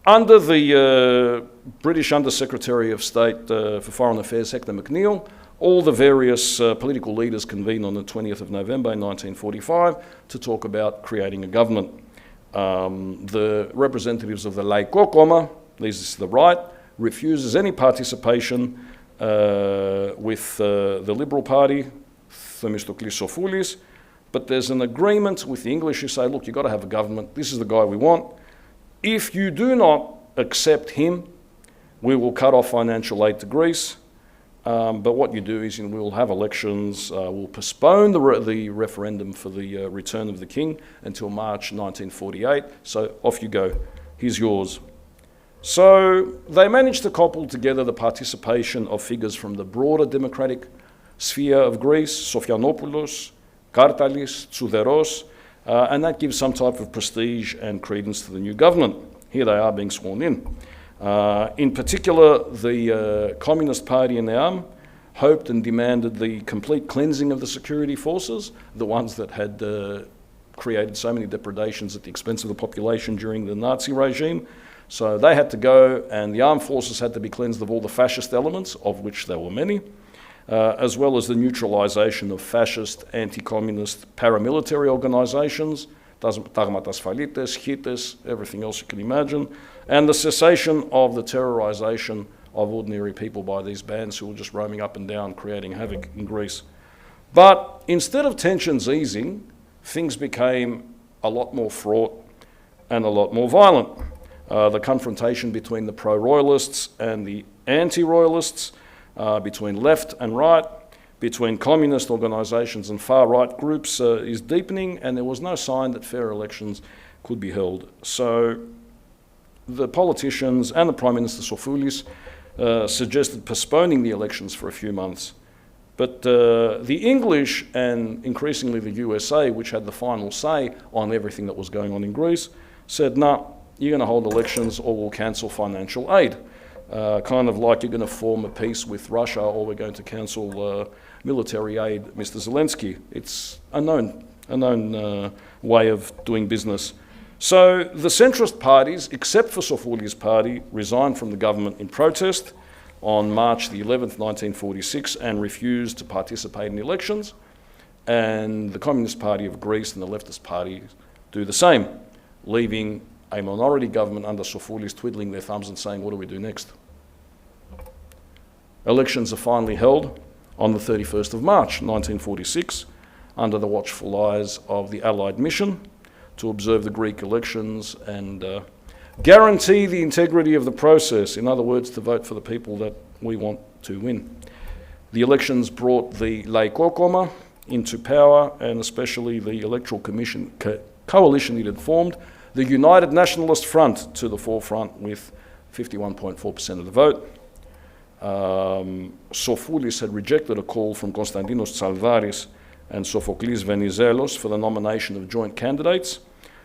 under the British Under-Secretary of State for Foreign Affairs, Hector McNeill, all the various political leaders convene on the 20th of November 1945 to talk about creating a government. The representatives of the Laiko Koma, this is the right, refuses any participation with the Liberal Party, Themistocles Sofoulis, but there's an agreement with the English who say, look, you've got to have a government, this is the guy we want. If you do not accept him, we will cut off financial aid to Greece. But what you do is we'll have elections, we'll postpone the referendum for the return of the king until March 1948. So off you go, here's yours. So they managed to cobble together the participation of figures from the broader democratic sphere of Greece, Sofianopoulos, Kartalis, Tsouderos, and that gives some type of prestige and credence to the new government. Here they are being sworn in. In particular, the Communist Party in the arm hoped and demanded the complete cleansing of the security forces, the ones that had created so many depredations at the expense of the population during the Nazi regime. So they had to go, and the armed forces had to be cleansed of all the fascist elements, of which there were many, as well as the neutralisation of fascist, anti-communist paramilitary organisations, tagmatasfalites, hites, everything else you can imagine, and the cessation of the terrorization of ordinary people by these bands who were just roaming up and down, creating havoc in Greece. But instead of tensions easing, things became a lot more fraught and a lot more violent. The confrontation between the pro-royalists and the anti-royalists, between left and right, between communist organisations and far-right groups is deepening, and there was no sign that fair elections could be held. So the politicians and the Prime Minister Sofoulis suggested postponing the elections for a few months. But the English and increasingly the USA, which had the final say on everything that was going on in Greece, said, no, you're going to hold elections or we'll cancel financial aid. Kind of like you're going to form a peace with Russia or we're going to cancel military aid, Mr. Zelensky. It's a known way of doing business. So the centrist parties, except for Sofoulis' party, resigned from the government in protest on March the 11th, 1946, and refused to participate in the elections. And the Communist Party of Greece and the leftist parties do the same, leaving a minority government under Sofoulis twiddling their thumbs and saying, what do we do next? Elections are finally held on the 31st of March, 1946, under the watchful eyes of the Allied mission to observe the Greek elections and guarantee the integrity of the process. In other words, to vote for the people that we want to win. The elections brought the Laiko Koma into power, and especially the Electoral Commission coalition it had formed, the United Nationalist Front, to the forefront with 51.4% of the vote. Sofoulis had rejected a call from Konstantinos Tsaldaris and Sophocles Venizelos for the nomination of joint candidates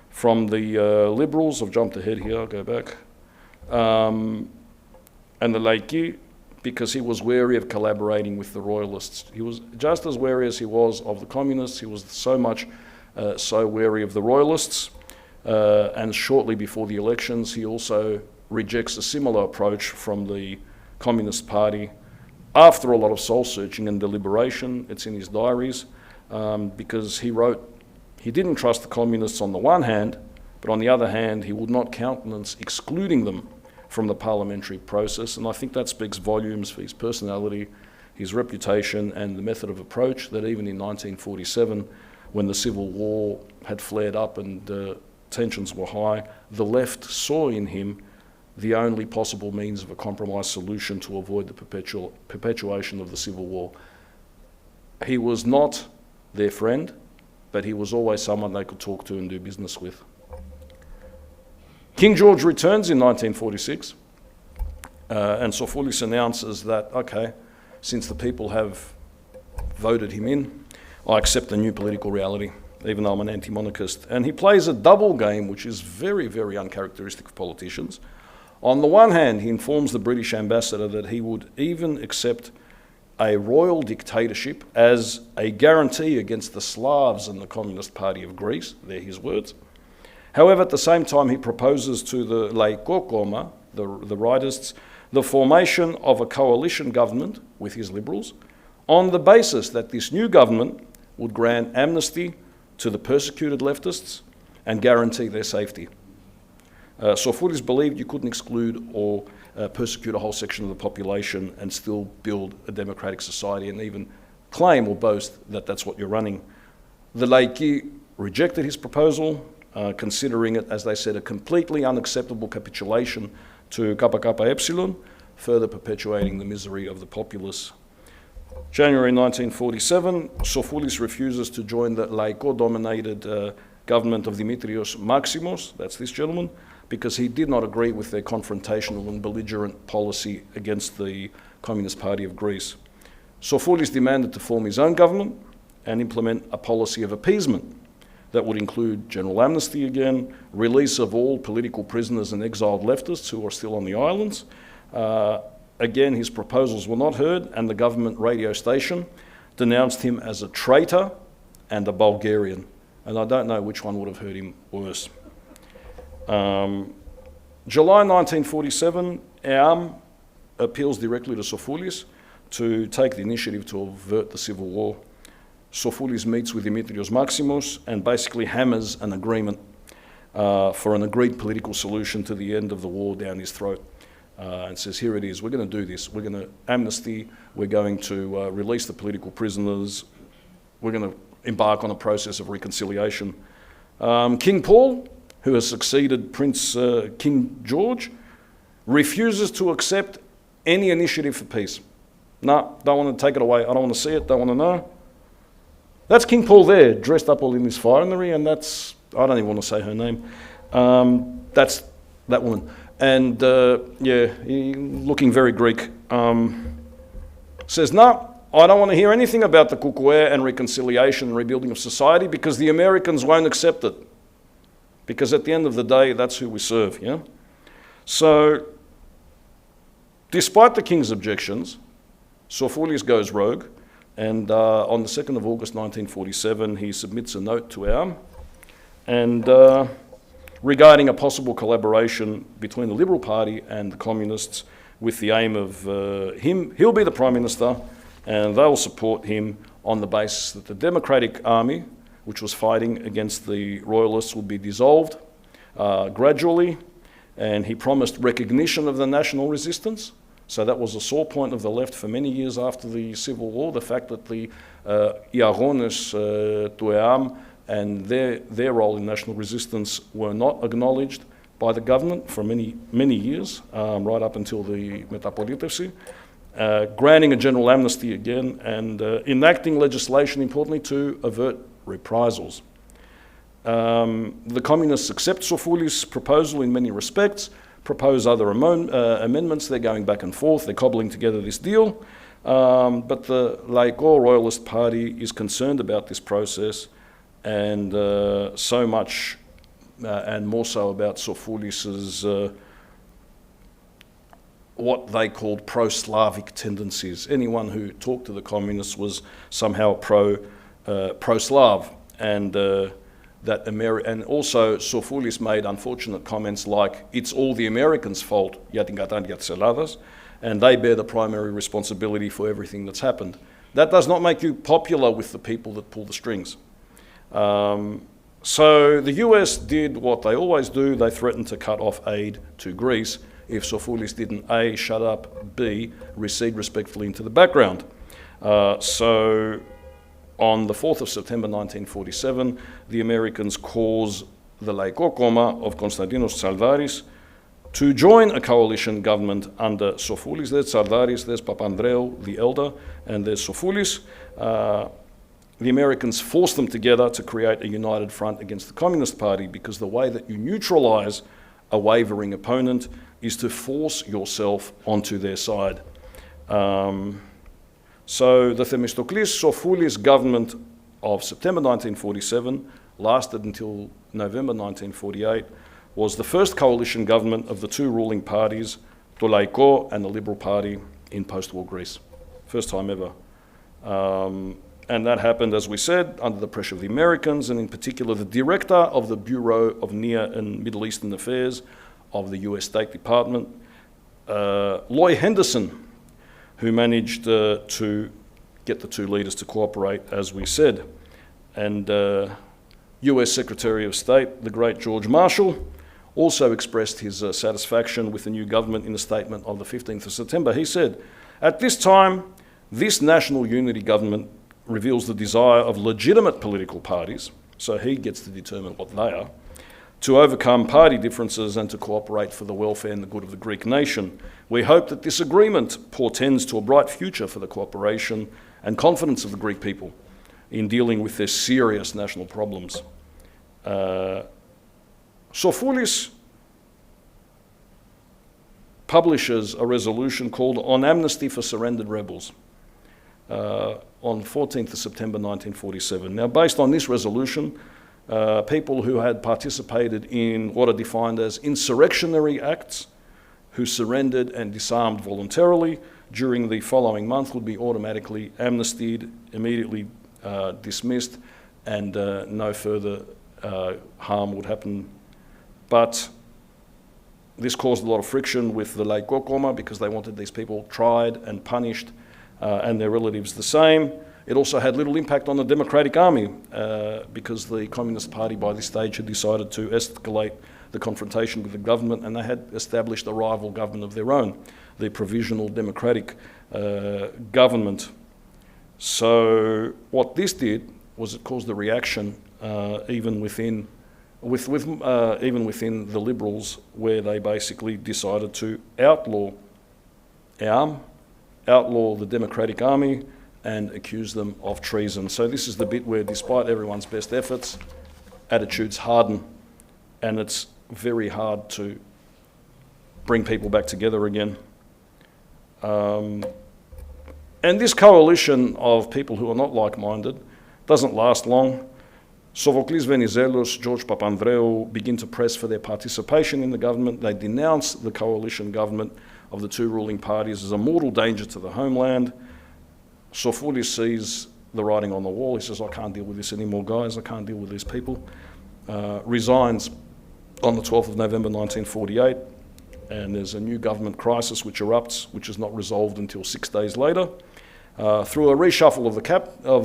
from the Liberals. I've jumped ahead here, I'll go back. And the Laiki, because he was wary of collaborating with the Royalists. He was just as wary as he was of the Communists. He was so wary of the Royalists. And shortly before the elections, he also rejects a similar approach from the Communist Party after a lot of soul-searching and deliberation. It's in his diaries, because he wrote he didn't trust the Communists on the one hand, but on the other hand, he would not countenance excluding them from the parliamentary process. And I think that speaks volumes for his personality, his reputation, and the method of approach that even in 1947, when the Civil War had flared up and tensions were high, the left saw in him the only possible means of a compromise solution to avoid the perpetuation of the Civil War. He was not their friend, but he was always someone they could talk to and do business with. King George returns in 1946, and Sofoulis announces that, okay, since the people have voted him in, I accept the new political reality, even though I'm an anti-monarchist. And he plays a double game, which is very, very uncharacteristic of politicians. On the one hand, he informs the British ambassador that he would even accept a royal dictatorship as a guarantee against the Slavs and the Communist Party of Greece. They're his words. However, at the same time, he proposes to the Laiko Koma, the rightists, the formation of a coalition government with his liberals on the basis that this new government would grant amnesty to the persecuted leftists and guarantee their safety. Sofoulis believed you couldn't exclude or persecute a whole section of the population and still build a democratic society and even claim or boast that that's what you're running. The Laiki rejected his proposal, considering it, as they said, a completely unacceptable capitulation to Kappa Kappa Epsilon, further perpetuating the misery of the populace. January 1947, Sofoulis refuses to join the Laiko-dominated government of Dimitrios Maximos, that's this gentleman, because he did not agree with their confrontational and belligerent policy against the Communist Party of Greece. Sofoulis demanded to form his own government and implement a policy of appeasement that would include general amnesty again, release of all political prisoners and exiled leftists who are still on the islands. Again, his proposals were not heard, and the government radio station denounced him as a traitor and a Bulgarian. And I don't know which one would have hurt him worse. July 1947, EAM appeals directly to Sofoulis to take the initiative to avert the civil war. Sofoulis meets with Dimitrios Maximus and basically hammers an agreement for an agreed political solution to the end of the war down his throat. And says, here it is, we're going to do this. We're going to amnesty, we're going to release the political prisoners, we're going to embark on a process of reconciliation. King Paul, who has succeeded King George, refuses to accept any initiative for peace. No, don't want to take it away, I don't want to see it, don't want to know. That's King Paul there, dressed up all in his finery, and that's, I don't even want to say her name, that's that woman. And looking very Greek, says, no, I don't want to hear anything about the Kukuē and reconciliation and rebuilding of society because the Americans won't accept it. Because at the end of the day, that's who we serve, yeah? So, despite the king's objections, Sofoulis goes rogue, and on the 2nd of August 1947, he submits a note to Arm, and regarding a possible collaboration between the Liberal Party and the Communists with the aim of he'll be the Prime Minister, and they'll support him on the basis that the Democratic Army, which was fighting against the Royalists, would be dissolved gradually, and he promised recognition of the national resistance. So that was a sore point of the left for many years after the Civil War, the fact that the Iagones to Eam and their role in national resistance were not acknowledged by the government for many, many years, right up until the Metapolitevsi, granting a general amnesty again and enacting legislation, importantly, to avert reprisals. The communists accept Sofoulis' proposal in many respects, propose other amendments, they're going back and forth, they're cobbling together this deal, but the Laico Royalist Party is concerned about this process, and so much and more so about Sofoulis' what they called pro-Slavic tendencies. Anyone who talked to the communists was somehow pro-Slav, and and also Sofoulis made unfortunate comments like, it's all the Americans' fault, and they bear the primary responsibility for everything that's happened. That does not make you popular with the people that pull the strings. So the US did what they always do, they threatened to cut off aid to Greece if Sofoulis didn't A, shut up, B, recede respectfully into the background. So on the 4th of September 1947, the Americans cause the Laiko Koma of Konstantinos Tsaldaris to join a coalition government under Sofoulis. There's Tsaldaris, there's Papandreou, the elder, and there's Sofoulis. The Americans forced them together to create a united front against the Communist Party, because the way that you neutralise a wavering opponent is to force yourself onto their side. So the Themistoklis Sofoulis government of September 1947 lasted until November 1948, was the first coalition government of the two ruling parties, the Laiko and the Liberal Party, in post-war Greece. First time ever. And that happened, as we said, under the pressure of the Americans, and in particular the director of the Bureau of Near and Middle Eastern Affairs of the US State Department, Loy Henderson, who managed to get the two leaders to cooperate, as we said. And US Secretary of State, the great George Marshall, also expressed his satisfaction with the new government in a statement of the 15th of September. He said, "At this time, this national unity government reveals the desire of legitimate political parties," so he gets to determine what they are, "to overcome party differences and to cooperate for the welfare and the good of the Greek nation. We hope that this agreement portends to a bright future for the cooperation and confidence of the Greek people in dealing with their serious national problems." Sofoulis publishes a resolution called On Amnesty for Surrendered Rebels on 14th of September 1947. Now, based on this resolution, people who had participated in what are defined as insurrectionary acts, who surrendered and disarmed voluntarily during the following month, would be automatically amnestied, immediately dismissed, and no further harm would happen. But this caused a lot of friction with the Laiko Koma, because they wanted these people tried and punished, and their relatives the same. It also had little impact on the Democratic Army because the Communist Party by this stage had decided to escalate the confrontation with the government, and they had established a rival government of their own, the Provisional Democratic Government. So what this did was it caused a reaction even within the Liberals, where they basically decided to outlaw the Democratic Army and accuse them of treason. So this is the bit where, despite everyone's best efforts, attitudes harden, and it's very hard to bring people back together again. And this coalition of people who are not like-minded doesn't last long. Sophocles Venizelos, George Papandreou begin to press for their participation in the government. They denounce the coalition government of the two ruling parties as a mortal danger to the homeland. Sofoulis sees the writing on the wall. He says, I can't deal with this anymore, guys. I can't deal with these people. Resigns on the 12th of November 1948, and there's a new government crisis which erupts, which is not resolved until 6 days later. Through a reshuffle of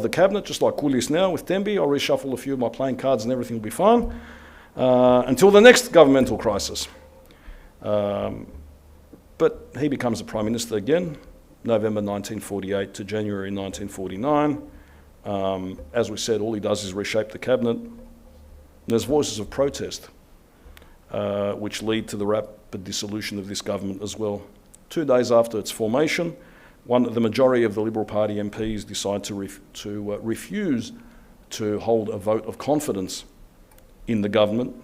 the cabinet, just like Koulis now with Tembi, I'll reshuffle a few of my playing cards and everything will be fine, until the next governmental crisis. But he becomes the Prime Minister again, November 1948 to January 1949. As we said, all he does is reshape the cabinet. There's voices of protest, which lead to the rapid dissolution of this government as well. 2 days after its formation, the majority of the Liberal Party MPs decide to refuse to hold a vote of confidence in the government,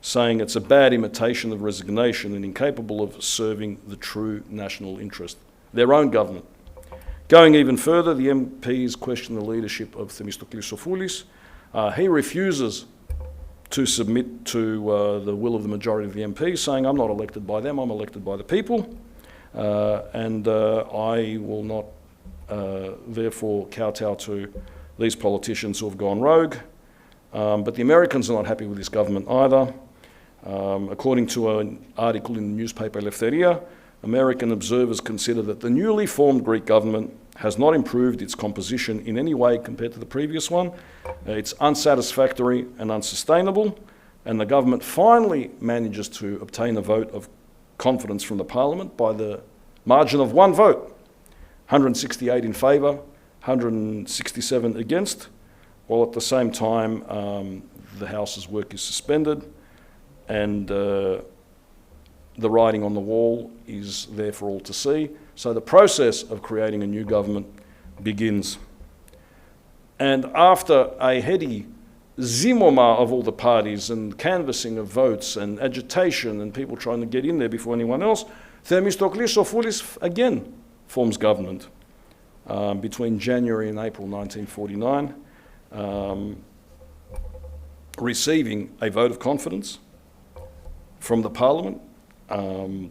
saying it's a bad imitation of resignation and incapable of serving the true national interest, their own government. Going even further, the MPs question the leadership of Themistocles Sofoulis. He refuses to submit to the will of the majority of the MPs, saying, I'm not elected by them, I'm elected by the people. And I will not, therefore, kowtow to these politicians who have gone rogue. But the Americans are not happy with this government either. According to an article in the newspaper Eleftheria, American observers consider that the newly formed Greek government has not improved its composition in any way compared to the previous one. It's unsatisfactory and unsustainable, and the government finally manages to obtain a vote of confidence from the Parliament by the margin of one vote, 168 in favour, 167 against, while at the same time the House's work is suspended and the writing on the wall is there for all to see. So the process of creating a new government begins. And after a heady zimoma of all the parties and canvassing of votes and agitation and people trying to get in there before anyone else, Themistoklis Sofoulis again forms government between January and April 1949, receiving a vote of confidence from the Parliament,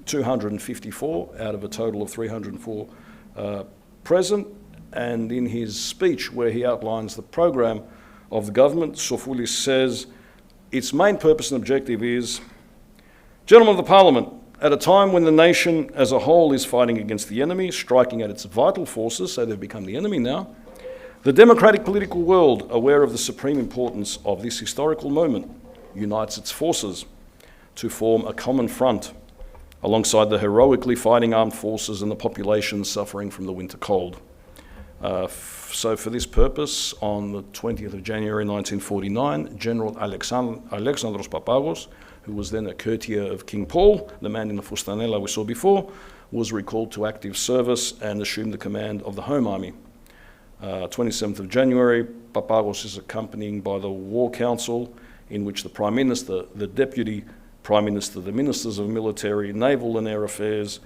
254 out of a total of 304 present. And in his speech where he outlines the program of the government, Sofoulis says, its main purpose and objective is, Gentlemen of the Parliament, at a time when the nation as a whole is fighting against the enemy, striking at its vital forces, so they've become the enemy now, the democratic political world, aware of the supreme importance of this historical moment, unites its forces to form a common front alongside the heroically fighting armed forces and the population suffering from the winter cold. So for this purpose, on the 20th of January 1949, General Alexandros Papagos, who was then a courtier of King Paul, the man in the fustanella we saw before, was recalled to active service and assumed the command of the Home Army. 27th of January, Papagos is accompanied by the War Council, in which the Prime Minister, the Deputy Prime Minister, the Ministers of Military, Naval and Air Affairs,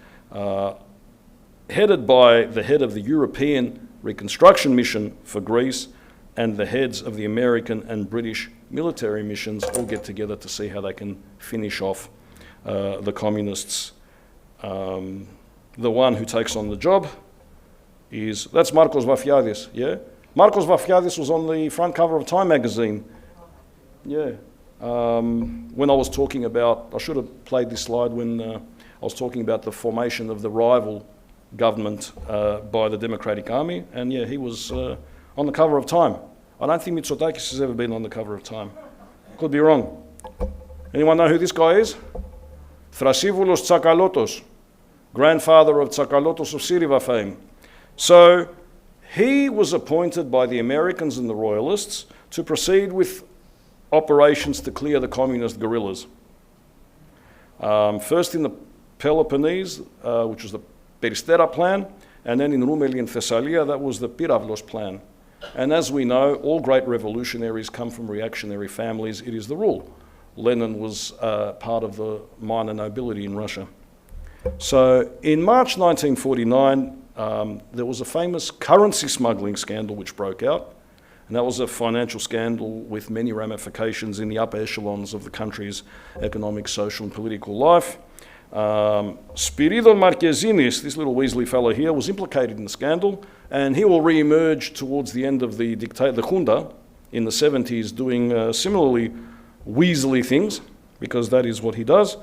headed by the head of the European Reconstruction Mission for Greece and the heads of the American and British military missions all get together to see how they can finish off the communists. The one who takes on the job that's Markos Vafiadis, yeah? Markos Vafiadis was on the front cover of Time magazine. Yeah. When I was talking about, I should have played this slide when I was talking about the formation of the rival government by the Democratic Army, and yeah, he was on the cover of Time. I don't think Mitsotakis has ever been on the cover of Time. Could be wrong. Anyone know who this guy is? Thrasivoulos Tsakalotos, grandfather of Tsakalotos of Siriva fame. So he was appointed by the Americans and the Royalists to proceed with operations to clear the communist guerrillas. First in the Peloponnese, which was the Peristera plan, and then in Roumeli and Thessalia, that was the Piravlos plan. And as we know, all great revolutionaries come from reactionary families. It is the rule. Lenin was part of the minor nobility in Russia. So in March 1949, there was a famous currency smuggling scandal which broke out. And that was a financial scandal with many ramifications in the upper echelons of the country's economic, social and political life. Spiridon Marquezinis, this little Weasley fellow here, was implicated in the scandal, and he will re-emerge towards the end of the junta in the 70s doing similarly Weasley things, because that is what he does.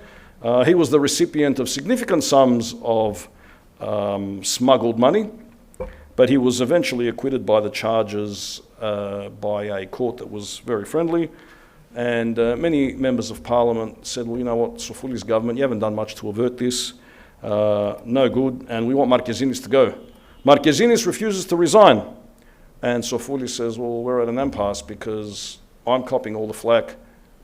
He was the recipient of significant sums of smuggled money, but he was eventually acquitted by the charges by a court that was very friendly. And many members of parliament said, well, you know what, Sofoulis government, you haven't done much to avert this, no good, and we want Marquezinis to go. Marquezinis refuses to resign. And Sofoulis says, well, we're at an impasse because I'm copping all the flack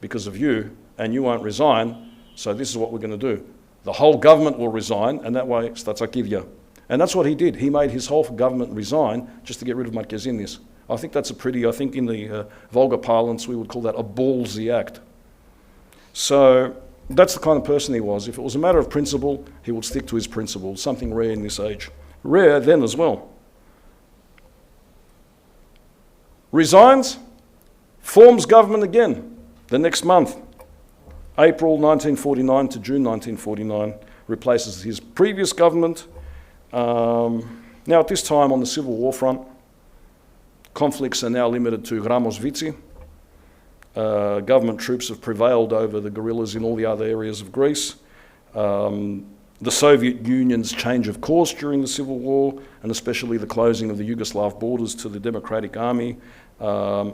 because of you, and you won't resign, so this is what we're going to do. The whole government will resign, and that way, Statsakivya. And that's what he did. He made his whole government resign just to get rid of Marquezinis. I think that's I think in the vulgar parlance, we would call that a ballsy act. So that's the kind of person he was. If it was a matter of principle, he would stick to his principles, something rare in this age. Rare then as well. Resigns, forms government again the next month. April 1949 to June 1949, replaces his previous government. Now at this time on the civil war front, conflicts are now limited to Gramosvici. Government troops have prevailed over the guerrillas in all the other areas of Greece. The Soviet Union's change of course during the Civil War, and especially the closing of the Yugoslav borders to the Democratic Army, are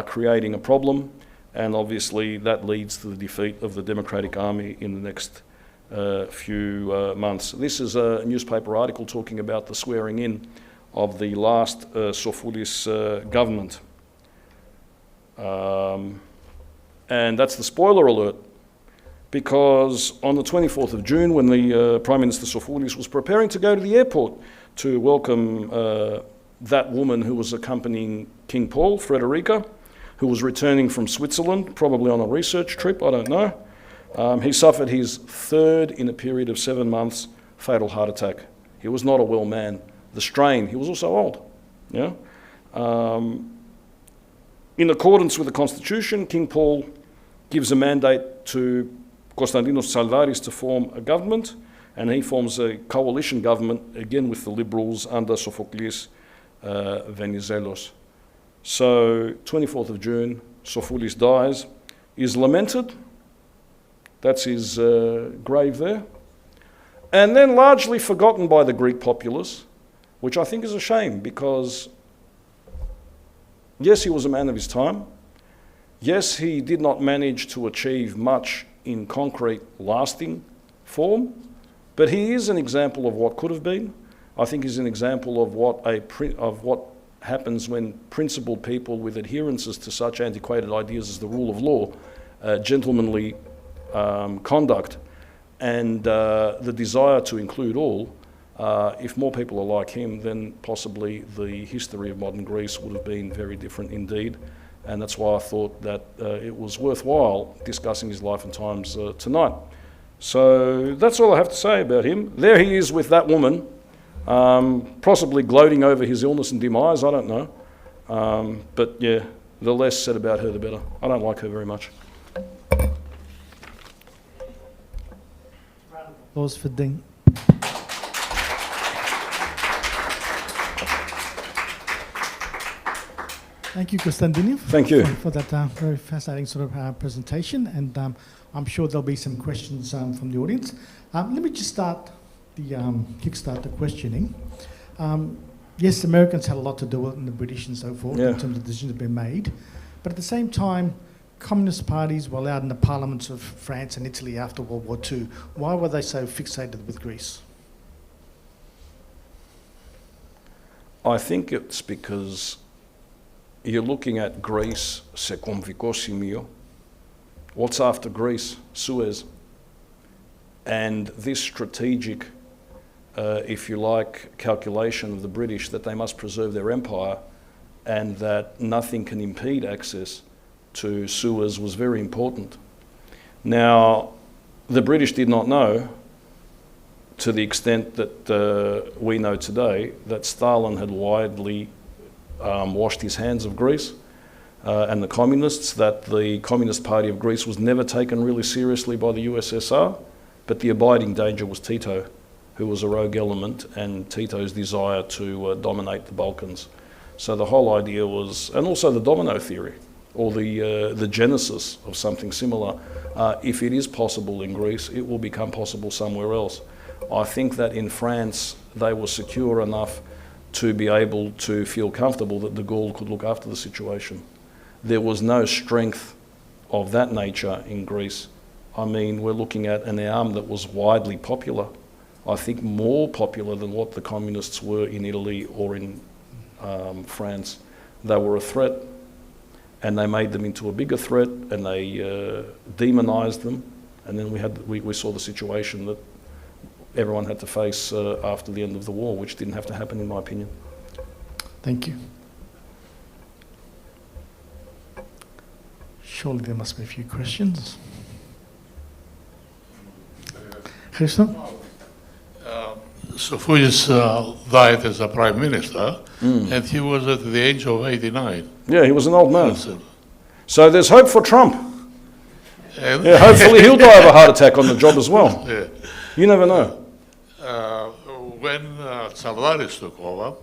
creating a problem. And obviously that leads to the defeat of the Democratic Army in the next few months. This is a newspaper article talking about the swearing in of the last Sofoulis government. And that's the spoiler alert, because on the 24th of June, when the Prime Minister Sofoulis was preparing to go to the airport to welcome that woman who was accompanying King Paul, Frederica, who was returning from Switzerland, probably on a research trip, I don't know, he suffered his third, in a period of 7 months, fatal heart attack. He was not a well man. The strain, he was also old. Yeah? In accordance with the Constitution, King Paul gives a mandate to Konstantinos Salvaris to form a government, and he forms a coalition government, again with the Liberals under Sophocles Venizelos. So, 24th of June, Sofoulis dies, is lamented. That's his grave there. And then largely forgotten by the Greek populace, which I think is a shame, because yes, he was a man of his time. Yes, he did not manage to achieve much in concrete, lasting form, but he is an example of what could have been. I think he's an example of what happens when principled people with adherences to such antiquated ideas as the rule of law, gentlemanly conduct, and the desire to include all. If more people are like him, then possibly the history of modern Greece would have been very different indeed. And that's why I thought that it was worthwhile discussing his life and times tonight. So that's all I have to say about him. There he is with that woman, possibly gloating over his illness and demise, I don't know. But yeah, the less said about her, the better. I don't like her very much. Applause for Ding. Thank you, Konstantinos. Thank you. For that very fascinating sort of presentation, and I'm sure there'll be some questions from the audience. Let me just start the kickstart the questioning. Yes, the Americans had a lot to do with it, and the British and so forth, Yeah. in terms of decisions that have been made. But at the same time, communist parties were allowed in the parliaments of France and Italy after World War II. Why were they so fixated with Greece? I think it's because you're looking at Greece σε κομβικό σημείο. What's after Greece? Suez. And this strategic, if you like, calculation of the British that they must preserve their empire and that nothing can impede access to Suez was very important. Now, the British did not know, to the extent that we know today, that Stalin had widely washed his hands of Greece and the communists, that the Communist Party of Greece was never taken really seriously by the USSR, but the abiding danger was Tito, who was a rogue element, and Tito's desire to dominate the Balkans. So the whole idea was, and also the domino theory, or the genesis of something similar. If it is possible in Greece, it will become possible somewhere else. I think that in France, they were secure enough to be able to feel comfortable that de Gaulle could look after the situation. There was no strength of that nature in Greece. I mean, we're looking at an arm that was widely popular. I think more popular than what the communists were in Italy or in France. They were a threat, and they made them into a bigger threat, and they demonized them. And then we saw the situation that everyone had to face after the end of the war, which didn't have to happen, in my opinion. Thank you. Surely there must be a few questions. Christo? Sofoulis died as a prime minister, and he was at the age of 89. Yeah, he was an old man. Yes. So there's hope for Trump. And Yeah, hopefully he'll die of a heart attack on the job as well. yeah. You never know. When Tsaldaris took over,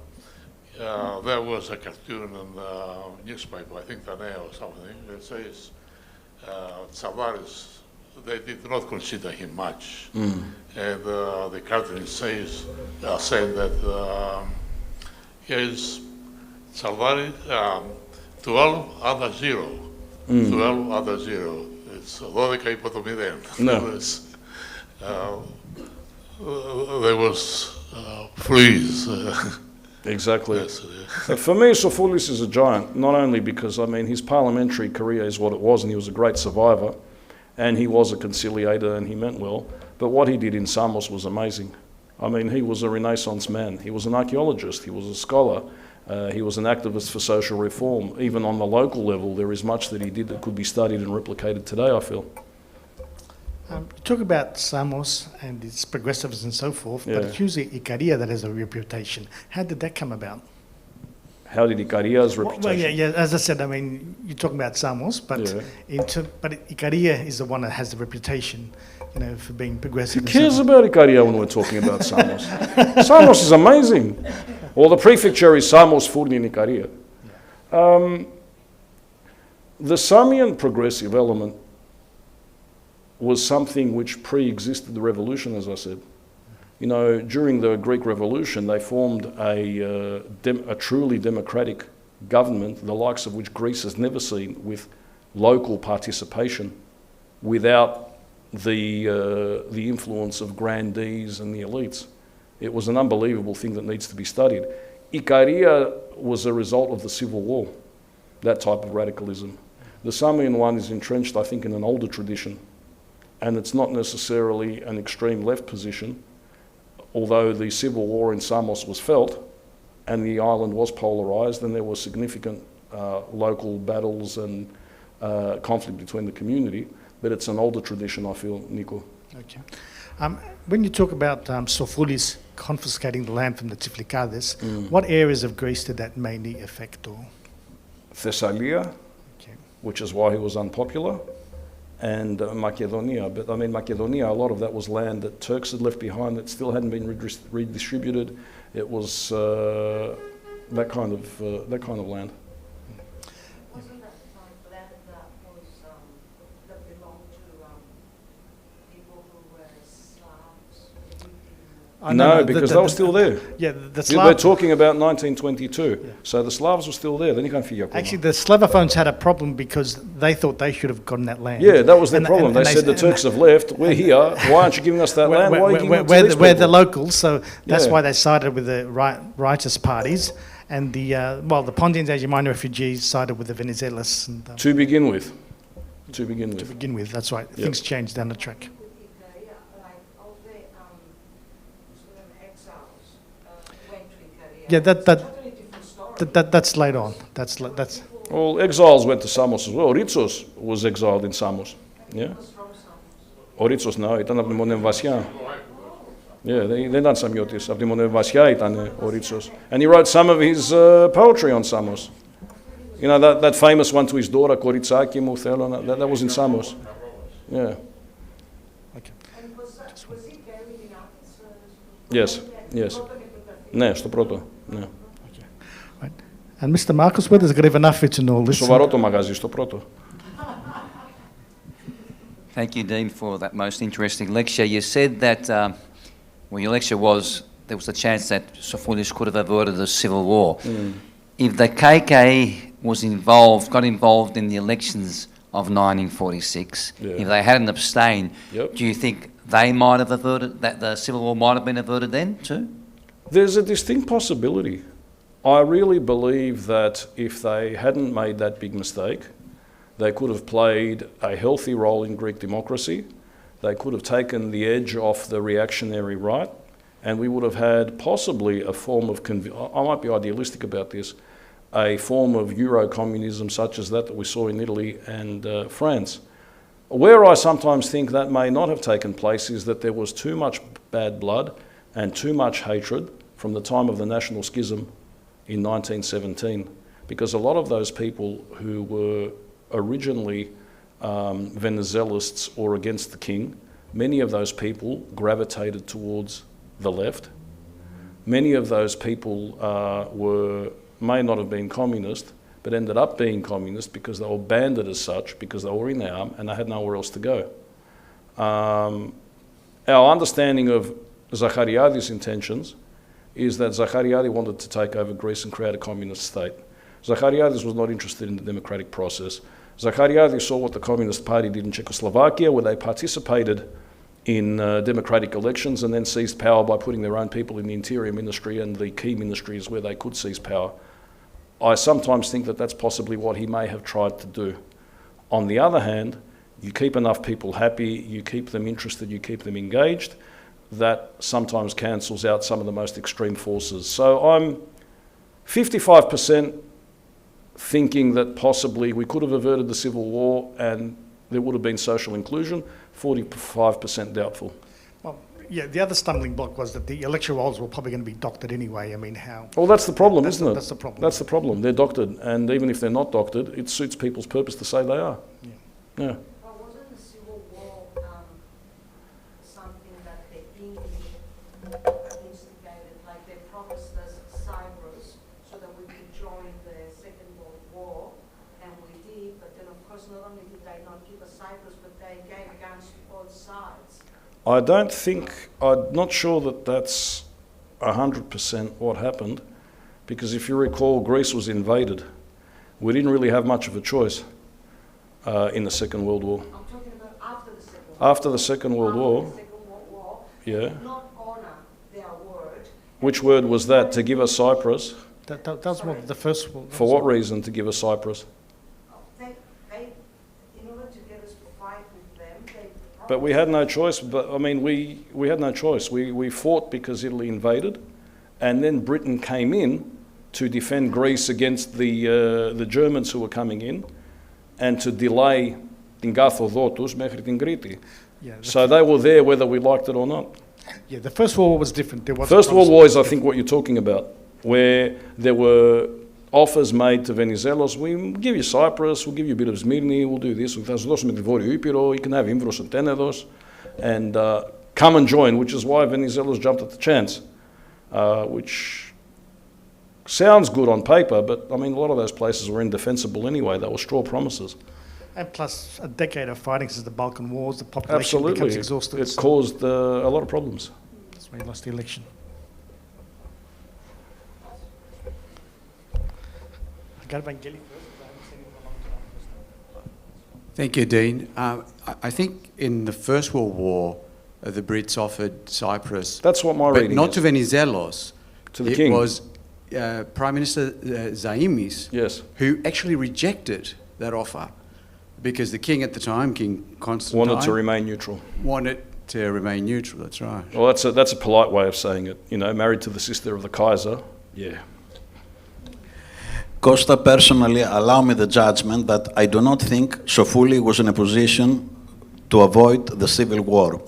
there was a cartoon in the newspaper, I think Tanea or something, that says Tsaldaris, they did not consider him much. And the cartoonist says, saying that here's Tsaldaris, 12 other 0. 12 other 0. It's 12 υπό το 0. No. There was freeze. Exactly. Yes, For me, Sofoulis is a giant, not only because, I mean, his parliamentary career is what it was, and he was a great survivor, and he was a conciliator, and he meant well, but what he did in Samos was amazing. I mean, he was a Renaissance man. He was an archaeologist. He was a scholar. He was an activist for social reform. Even on the local level, there is much that he did that could be studied and replicated today, I feel. You talk about Samos and its progressives and so forth, but Yeah. it's usually Ikaria that has a reputation. How did that come about? How did Ikaria's reputation? Well, yeah, as I said, I mean, you're talking about Samos, but Yeah. but Ikaria is the one that has the reputation, you know, for being progressive. Who and so cares forth. about Ikaria when we're talking about Samos? Samos is amazing. Well, the prefecture is Samos, Furni, and Ikaria. The Samian progressive element was something which pre-existed the revolution, as I said. You know, during the Greek Revolution, they formed a truly democratic government, the likes of which Greece has never seen, with local participation, without the influence of grandees and the elites. It was an unbelievable thing that needs to be studied. Ikaria was a result of the civil war, that type of radicalism. The Samian one is entrenched, I think, in an older tradition, and it's not necessarily an extreme left position, although the civil war in Samos was felt and the island was polarised and there were significant local battles and conflict between the community, but it's an older tradition, I feel, Nico. Okay. When you talk about Sofoulis confiscating the land from the Tiflikades, what areas of Greece did that mainly affect? Or? Thessalia, Okay. which is why he was unpopular, and Macedonia. But I mean, Macedonia, a lot of that was land that Turks had left behind that still hadn't been redistributed. It was that kind of land. Wasn't that land that was that belonged to people who were Slavs? I No, know, because they were still there. Yeah, the We're Slav... talking about 1922. So the Slavs were still there. Then you can't figure out. Actually, the Slavophones had a problem because they thought they should have gotten that land. Yeah, that was their And- problem. and They said the Turks have left. We're here. Why aren't you giving us that land? Why are you giving it to these we're the people? locals, so that's Yeah. why they sided with the righteous parties. And the Pontians, as you mind, refugees sided with the Venizelos. And, To begin with. To begin to with. begin with, that's right. Yep. Things changed down the track. Like all the Muslim exiles went to Ikaria. Yeah, It's a totally different story. that's later on. That's Well, exiles went to Samos as well. Ritsos was exiled in Samos. Yeah. It was from Samos. Ο Ρίτσος, no, ήταν από τη Μονεμβασιά. Yeah, δεν ήταν Σαμιώτης. Από τη Μονεμβασιά ήταν ο Ρίτσος. And he wrote some of his poetry on Samos. You know, that famous one to his daughter, Κοριτσάκι μου θέλω να... That was in Samos. Yeah. And was he buried in Athens? Yes, yes. Ναι, στο πρώτο. Ναι. right. And Mr. Marcus Weathers got even enough in all this. Σοβαρό το μαγαζί, στο πρώτο. Thank you, Dean, for that most interesting lecture. You said that, well, your lecture was there was a chance that Sofoulis could have averted a civil war. If the KK got involved in the elections of 1946, Yeah. if they hadn't abstained, Yep. do you think they might have averted, that the civil war might have been averted then too? There's a distinct possibility. I really believe that if they hadn't made that big mistake, they could have played a healthy role in Greek democracy. They could have taken the edge off the reactionary right, and we would have had possibly a form of, I might be idealistic about this, a form of Euro-communism such as that we saw in Italy and France. Where I sometimes think that may not have taken place is that there was too much bad blood and too much hatred from the time of the National Schism in 1917, because a lot of those people who were originally Venizelists or against the king, many of those people gravitated towards the left. Many of those people may not have been communist, but ended up being communist because they were banded as such, because they were in arm and they had nowhere else to go. Our understanding of Zachariadis' intentions is that Zachariadis wanted to take over Greece and create a communist state. Zachariadis was not interested in the democratic process. Zachariadis saw what the Communist Party did in Czechoslovakia, where they participated in democratic elections and then seized power by putting their own people in the interior ministry and the key ministries where they could seize power. I sometimes think that that's possibly what he may have tried to do. On the other hand, you keep enough people happy, you keep them interested, you keep them engaged, that sometimes cancels out some of the most extreme forces. So I'm 55% thinking that possibly we could have averted the civil war and there would have been social inclusion, 45% doubtful. Well, yeah, the other stumbling block was that the electoral rolls were probably going to be doctored anyway. I mean, how... Well, that's the problem, isn't it? That's the problem. That's the problem. They're doctored, and even if they're not doctored, it suits people's purpose to say they are. Yeah. But wasn't the Civil War something that the English instigated, like they promised us Cyprus so that we could join the Second World War, and we did, but then of course not only did they not give us Cyprus, but they gave guns to both sides. I'm not sure that that's 100% what happened, because if you recall, Greece was invaded. We didn't really have much of a choice in the Second World War. I'm talking about after the Second World War. After the Second World War, After the Second World War, yeah. they did not honor their word. Which word was that? To give us Cyprus? That was what the first one. For what reason to give us Cyprus? They, in order to get us to fight with them, they But we had no choice. But I mean, we had no choice. We fought because Italy invaded, and then Britain came in to defend Greece against the Germans who were coming in, and to delay την καθοδότους μέχρι την Κρήτη. So they were there whether we liked it or not. Yeah, the First World War was different. There was First World War is, I think, what you're talking about, where there were offers made to Venizelos. We'll give you Cyprus, we'll give you a bit of Smyrni, we'll do this, θα σου δώσουμε τη Βόρειο Ήπειρο, you can have Imvros and Tenedos, and come and join, which is why Venizelos jumped at the chance, which sounds good on paper, but I mean, a lot of those places were indefensible anyway. They were straw promises. And plus a decade of fighting since the Balkan Wars, the population becomes Absolutely. exhausted. It caused a lot of problems. That's That's why he lost the election. I got Vangeli first, but I haven't seen him in a long time. Thank you, Dean. I think in the First World War, the Brits offered Cyprus, That's what my but reading not is. to Venizelos. To the it king. was Prime Minister Zaimis Yes. who actually rejected that offer because the king at the time, King Constantine, Wanted to remain neutral. wanted to remain neutral. That's right. Well, that's a polite way of saying it. You know, married to the sister of the Kaiser. Yeah. Costa, personally, allow me the judgment that I do not think Sofoulis was in a position to avoid the civil war.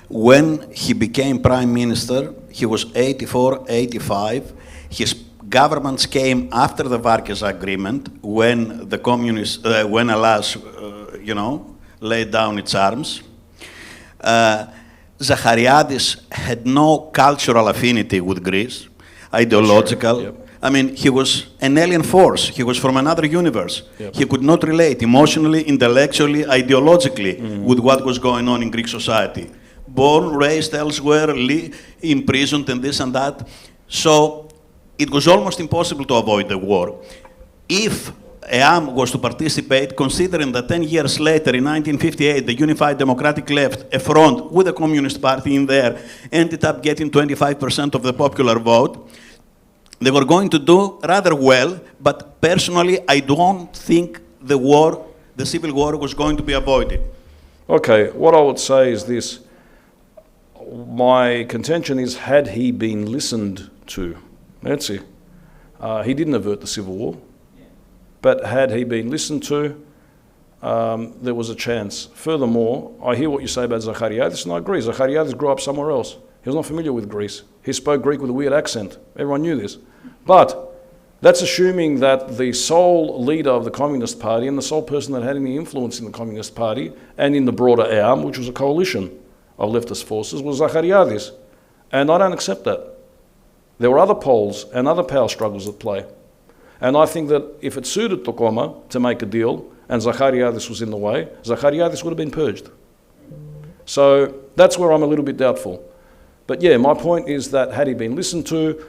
When he became prime minister, he was 84, 85. His governments came after the Vargas Agreement, when the communists, when Hellas, laid down its arms. Zachariadis had no cultural affinity with Greece, ideological. Sure, yep. I mean, he was an alien force. He was from another universe. Yep. He could not relate emotionally, intellectually, ideologically with what was going on in Greek society. Born, raised elsewhere, imprisoned and this and that. So it was almost impossible to avoid the war. If EAM was to participate, considering that 10 years later, in 1958, the Unified Democratic Left, a front with the Communist Party in there, ended up getting 25% of the popular vote, they were going to do rather well, but personally, I don't think the civil war was going to be avoided. Okay, what I would say is this. My contention is, had he been listened to, that's it. He didn't avert the civil war, but had he been listened to, there was a chance. Furthermore, I hear what you say about Zachariadis, and I agree. Zachariadis grew up somewhere else. He was not familiar with Greece. He spoke Greek with a weird accent. Everyone knew this. But that's assuming that the sole leader of the Communist Party and the sole person that had any influence in the Communist Party and in the broader EAM, which was a coalition of leftist forces, was Zachariadis. And I don't accept that. There were other poles and other power struggles at play. And I think that if it suited Tokoma to make a deal and Zachariadis was in the way, Zachariadis would have been purged. So that's where I'm a little bit doubtful. But yeah, my point is that had he been listened to,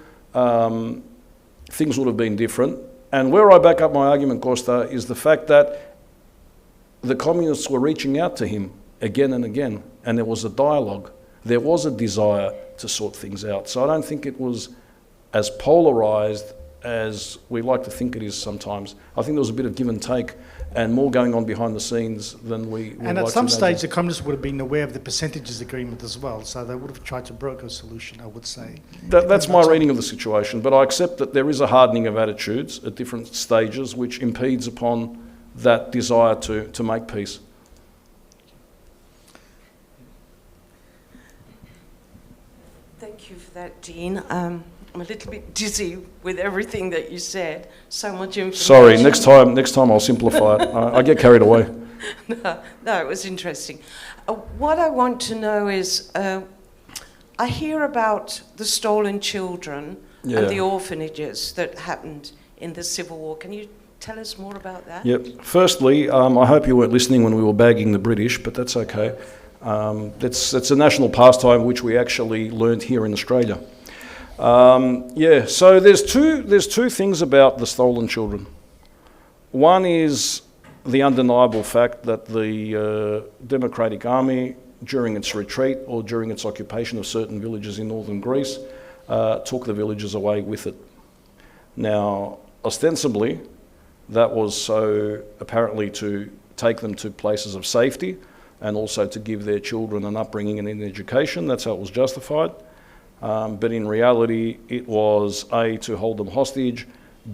things would have been different. And where I back up my argument, Costa, is the fact that the communists were reaching out to him again and again, and there was a dialogue. There was a desire to sort things out. So I don't think it was as polarized as we like to think it is sometimes. I think there was a bit of give and take and more going on behind the scenes than we would And like at some to stage, imagine. the communists would have been aware of the percentages agreement as well, so they would have tried to broker a solution, I would say. That's my reading of the situation, but I accept that there is a hardening of attitudes at different stages which impedes upon that desire to make peace. Thank you for that, Dean. I'm a little bit dizzy with everything that you said. So much information. Sorry, next time I'll simplify it. I get carried away. No, it was interesting. What I want to know is, I hear about the stolen children and the orphanages that happened in the Civil War. Can you tell us more about that? Yep. Firstly, I hope you weren't listening when we were bagging the British, but that's okay. It's a national pastime which we actually learned here in Australia. So there's two things about the stolen children. One is the undeniable fact that the Democratic Army, during its retreat or during its occupation of certain villages in northern Greece, took the villagers away with it. Now, ostensibly, that was so apparently to take them to places of safety and also to give their children an upbringing and an education. That's how it was justified. But in reality, it was A, to hold them hostage,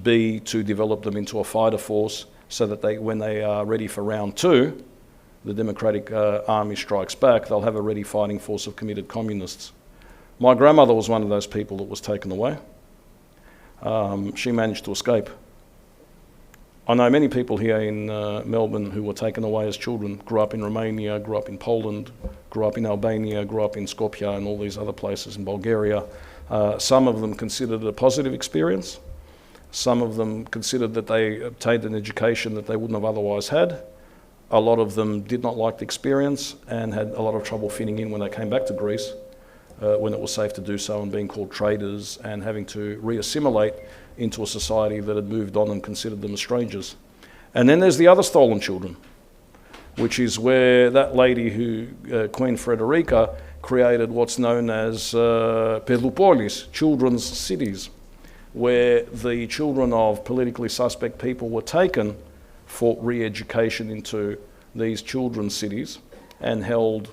B, to develop them into a fighter force so that when they are ready for round two, the Democratic Army strikes back, they'll have a ready fighting force of committed communists. My grandmother was one of those people that was taken away. She managed to escape. I know many people here in Melbourne who were taken away as children, grew up in Romania, grew up in Poland, grew up in Albania, grew up in Skopje and all these other places in Bulgaria. Some of them considered it a positive experience. Some of them considered that they obtained an education that they wouldn't have otherwise had. A lot of them did not like the experience and had a lot of trouble fitting in when they came back to Greece. when it was safe to do so, and being called traitors and having to re-assimilate into a society that had moved on and considered them as strangers. And then there's the other stolen children, which is where that lady Queen Frederica, created what's known as Pedopolis, children's cities, where the children of politically suspect people were taken for re-education into these children's cities and held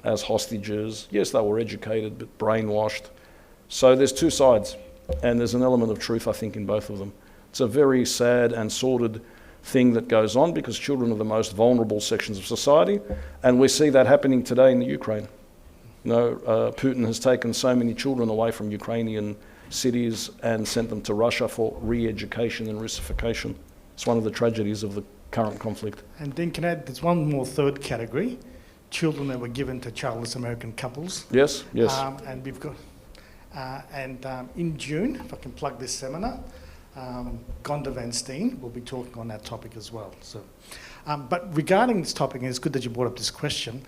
as hostages. Yes, they were educated, but brainwashed. So there's two sides, and there's an element of truth, I think, in both of them. It's a very sad and sordid thing that goes on, because children are the most vulnerable sections of society, and we see that happening today in the Ukraine. Putin has taken so many children away from Ukrainian cities and sent them to Russia for re-education and Russification. It's one of the tragedies of the current conflict. And then can I add, there's one more third category, children that were given to childless American couples. Yes, yes. And we've got, in June, if I can plug this seminar, Gonda Van Steen will be talking on that topic as well. So, but regarding this topic, and it's good that you brought up this question,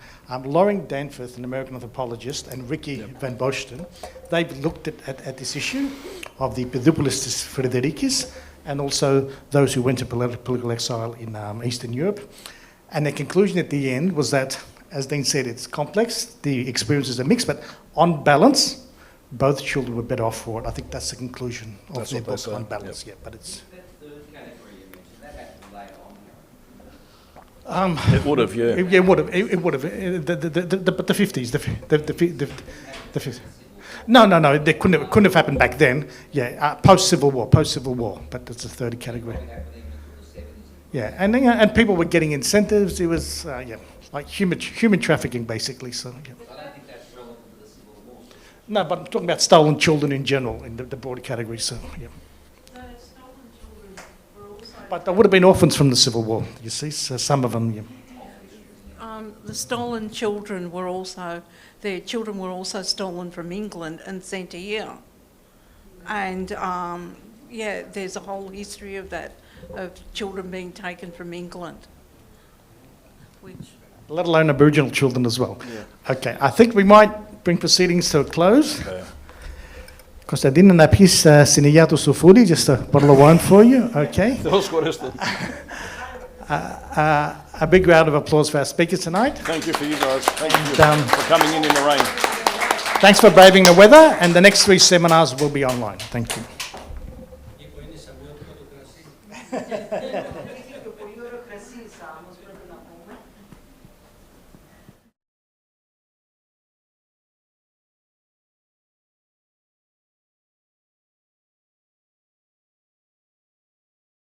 Lauren Danforth, an American anthropologist, and Ricky Van Bosten, they've looked at this issue of the Pedopolis Frederikis, and also those who went to political exile in Eastern Europe. And the conclusion at the end was that, as Dean said, it's complex, the experiences are mixed, but on balance, both children were better off for it. I think that's the conclusion of their book, on balance. Yep. Yeah, but it's... That third category you mentioned, that happened later on. It would have, yeah. It would have. It would have. But the 50s, the 50s. No. They couldn't have happened back then. Yeah, post-Civil War. But that's the third category. Yeah, and people were getting incentives. It was like human trafficking basically. So. Yeah. I don't think that's relevant to the Civil War. No, but I'm talking about stolen children in general in the broader category. So yeah. Stolen children were also... But there would have been orphans from the Civil War. You see, so some of them. Yeah. The stolen children were also, their children were also stolen from England and sent here. And there's a whole history of that, of children being taken from England. Let alone Aboriginal children as well. Yeah. Okay, I think we might bring proceedings to a close. Κωνσταντίνα, να πεις συνεχεία του Σοφούλη, just a bottle of wine for you, okay? A big round of applause for our speakers tonight. Thank you for you guys. Thank you for coming in the rain. Thanks for braving the weather, and the next 3 seminars will be online. Thank you.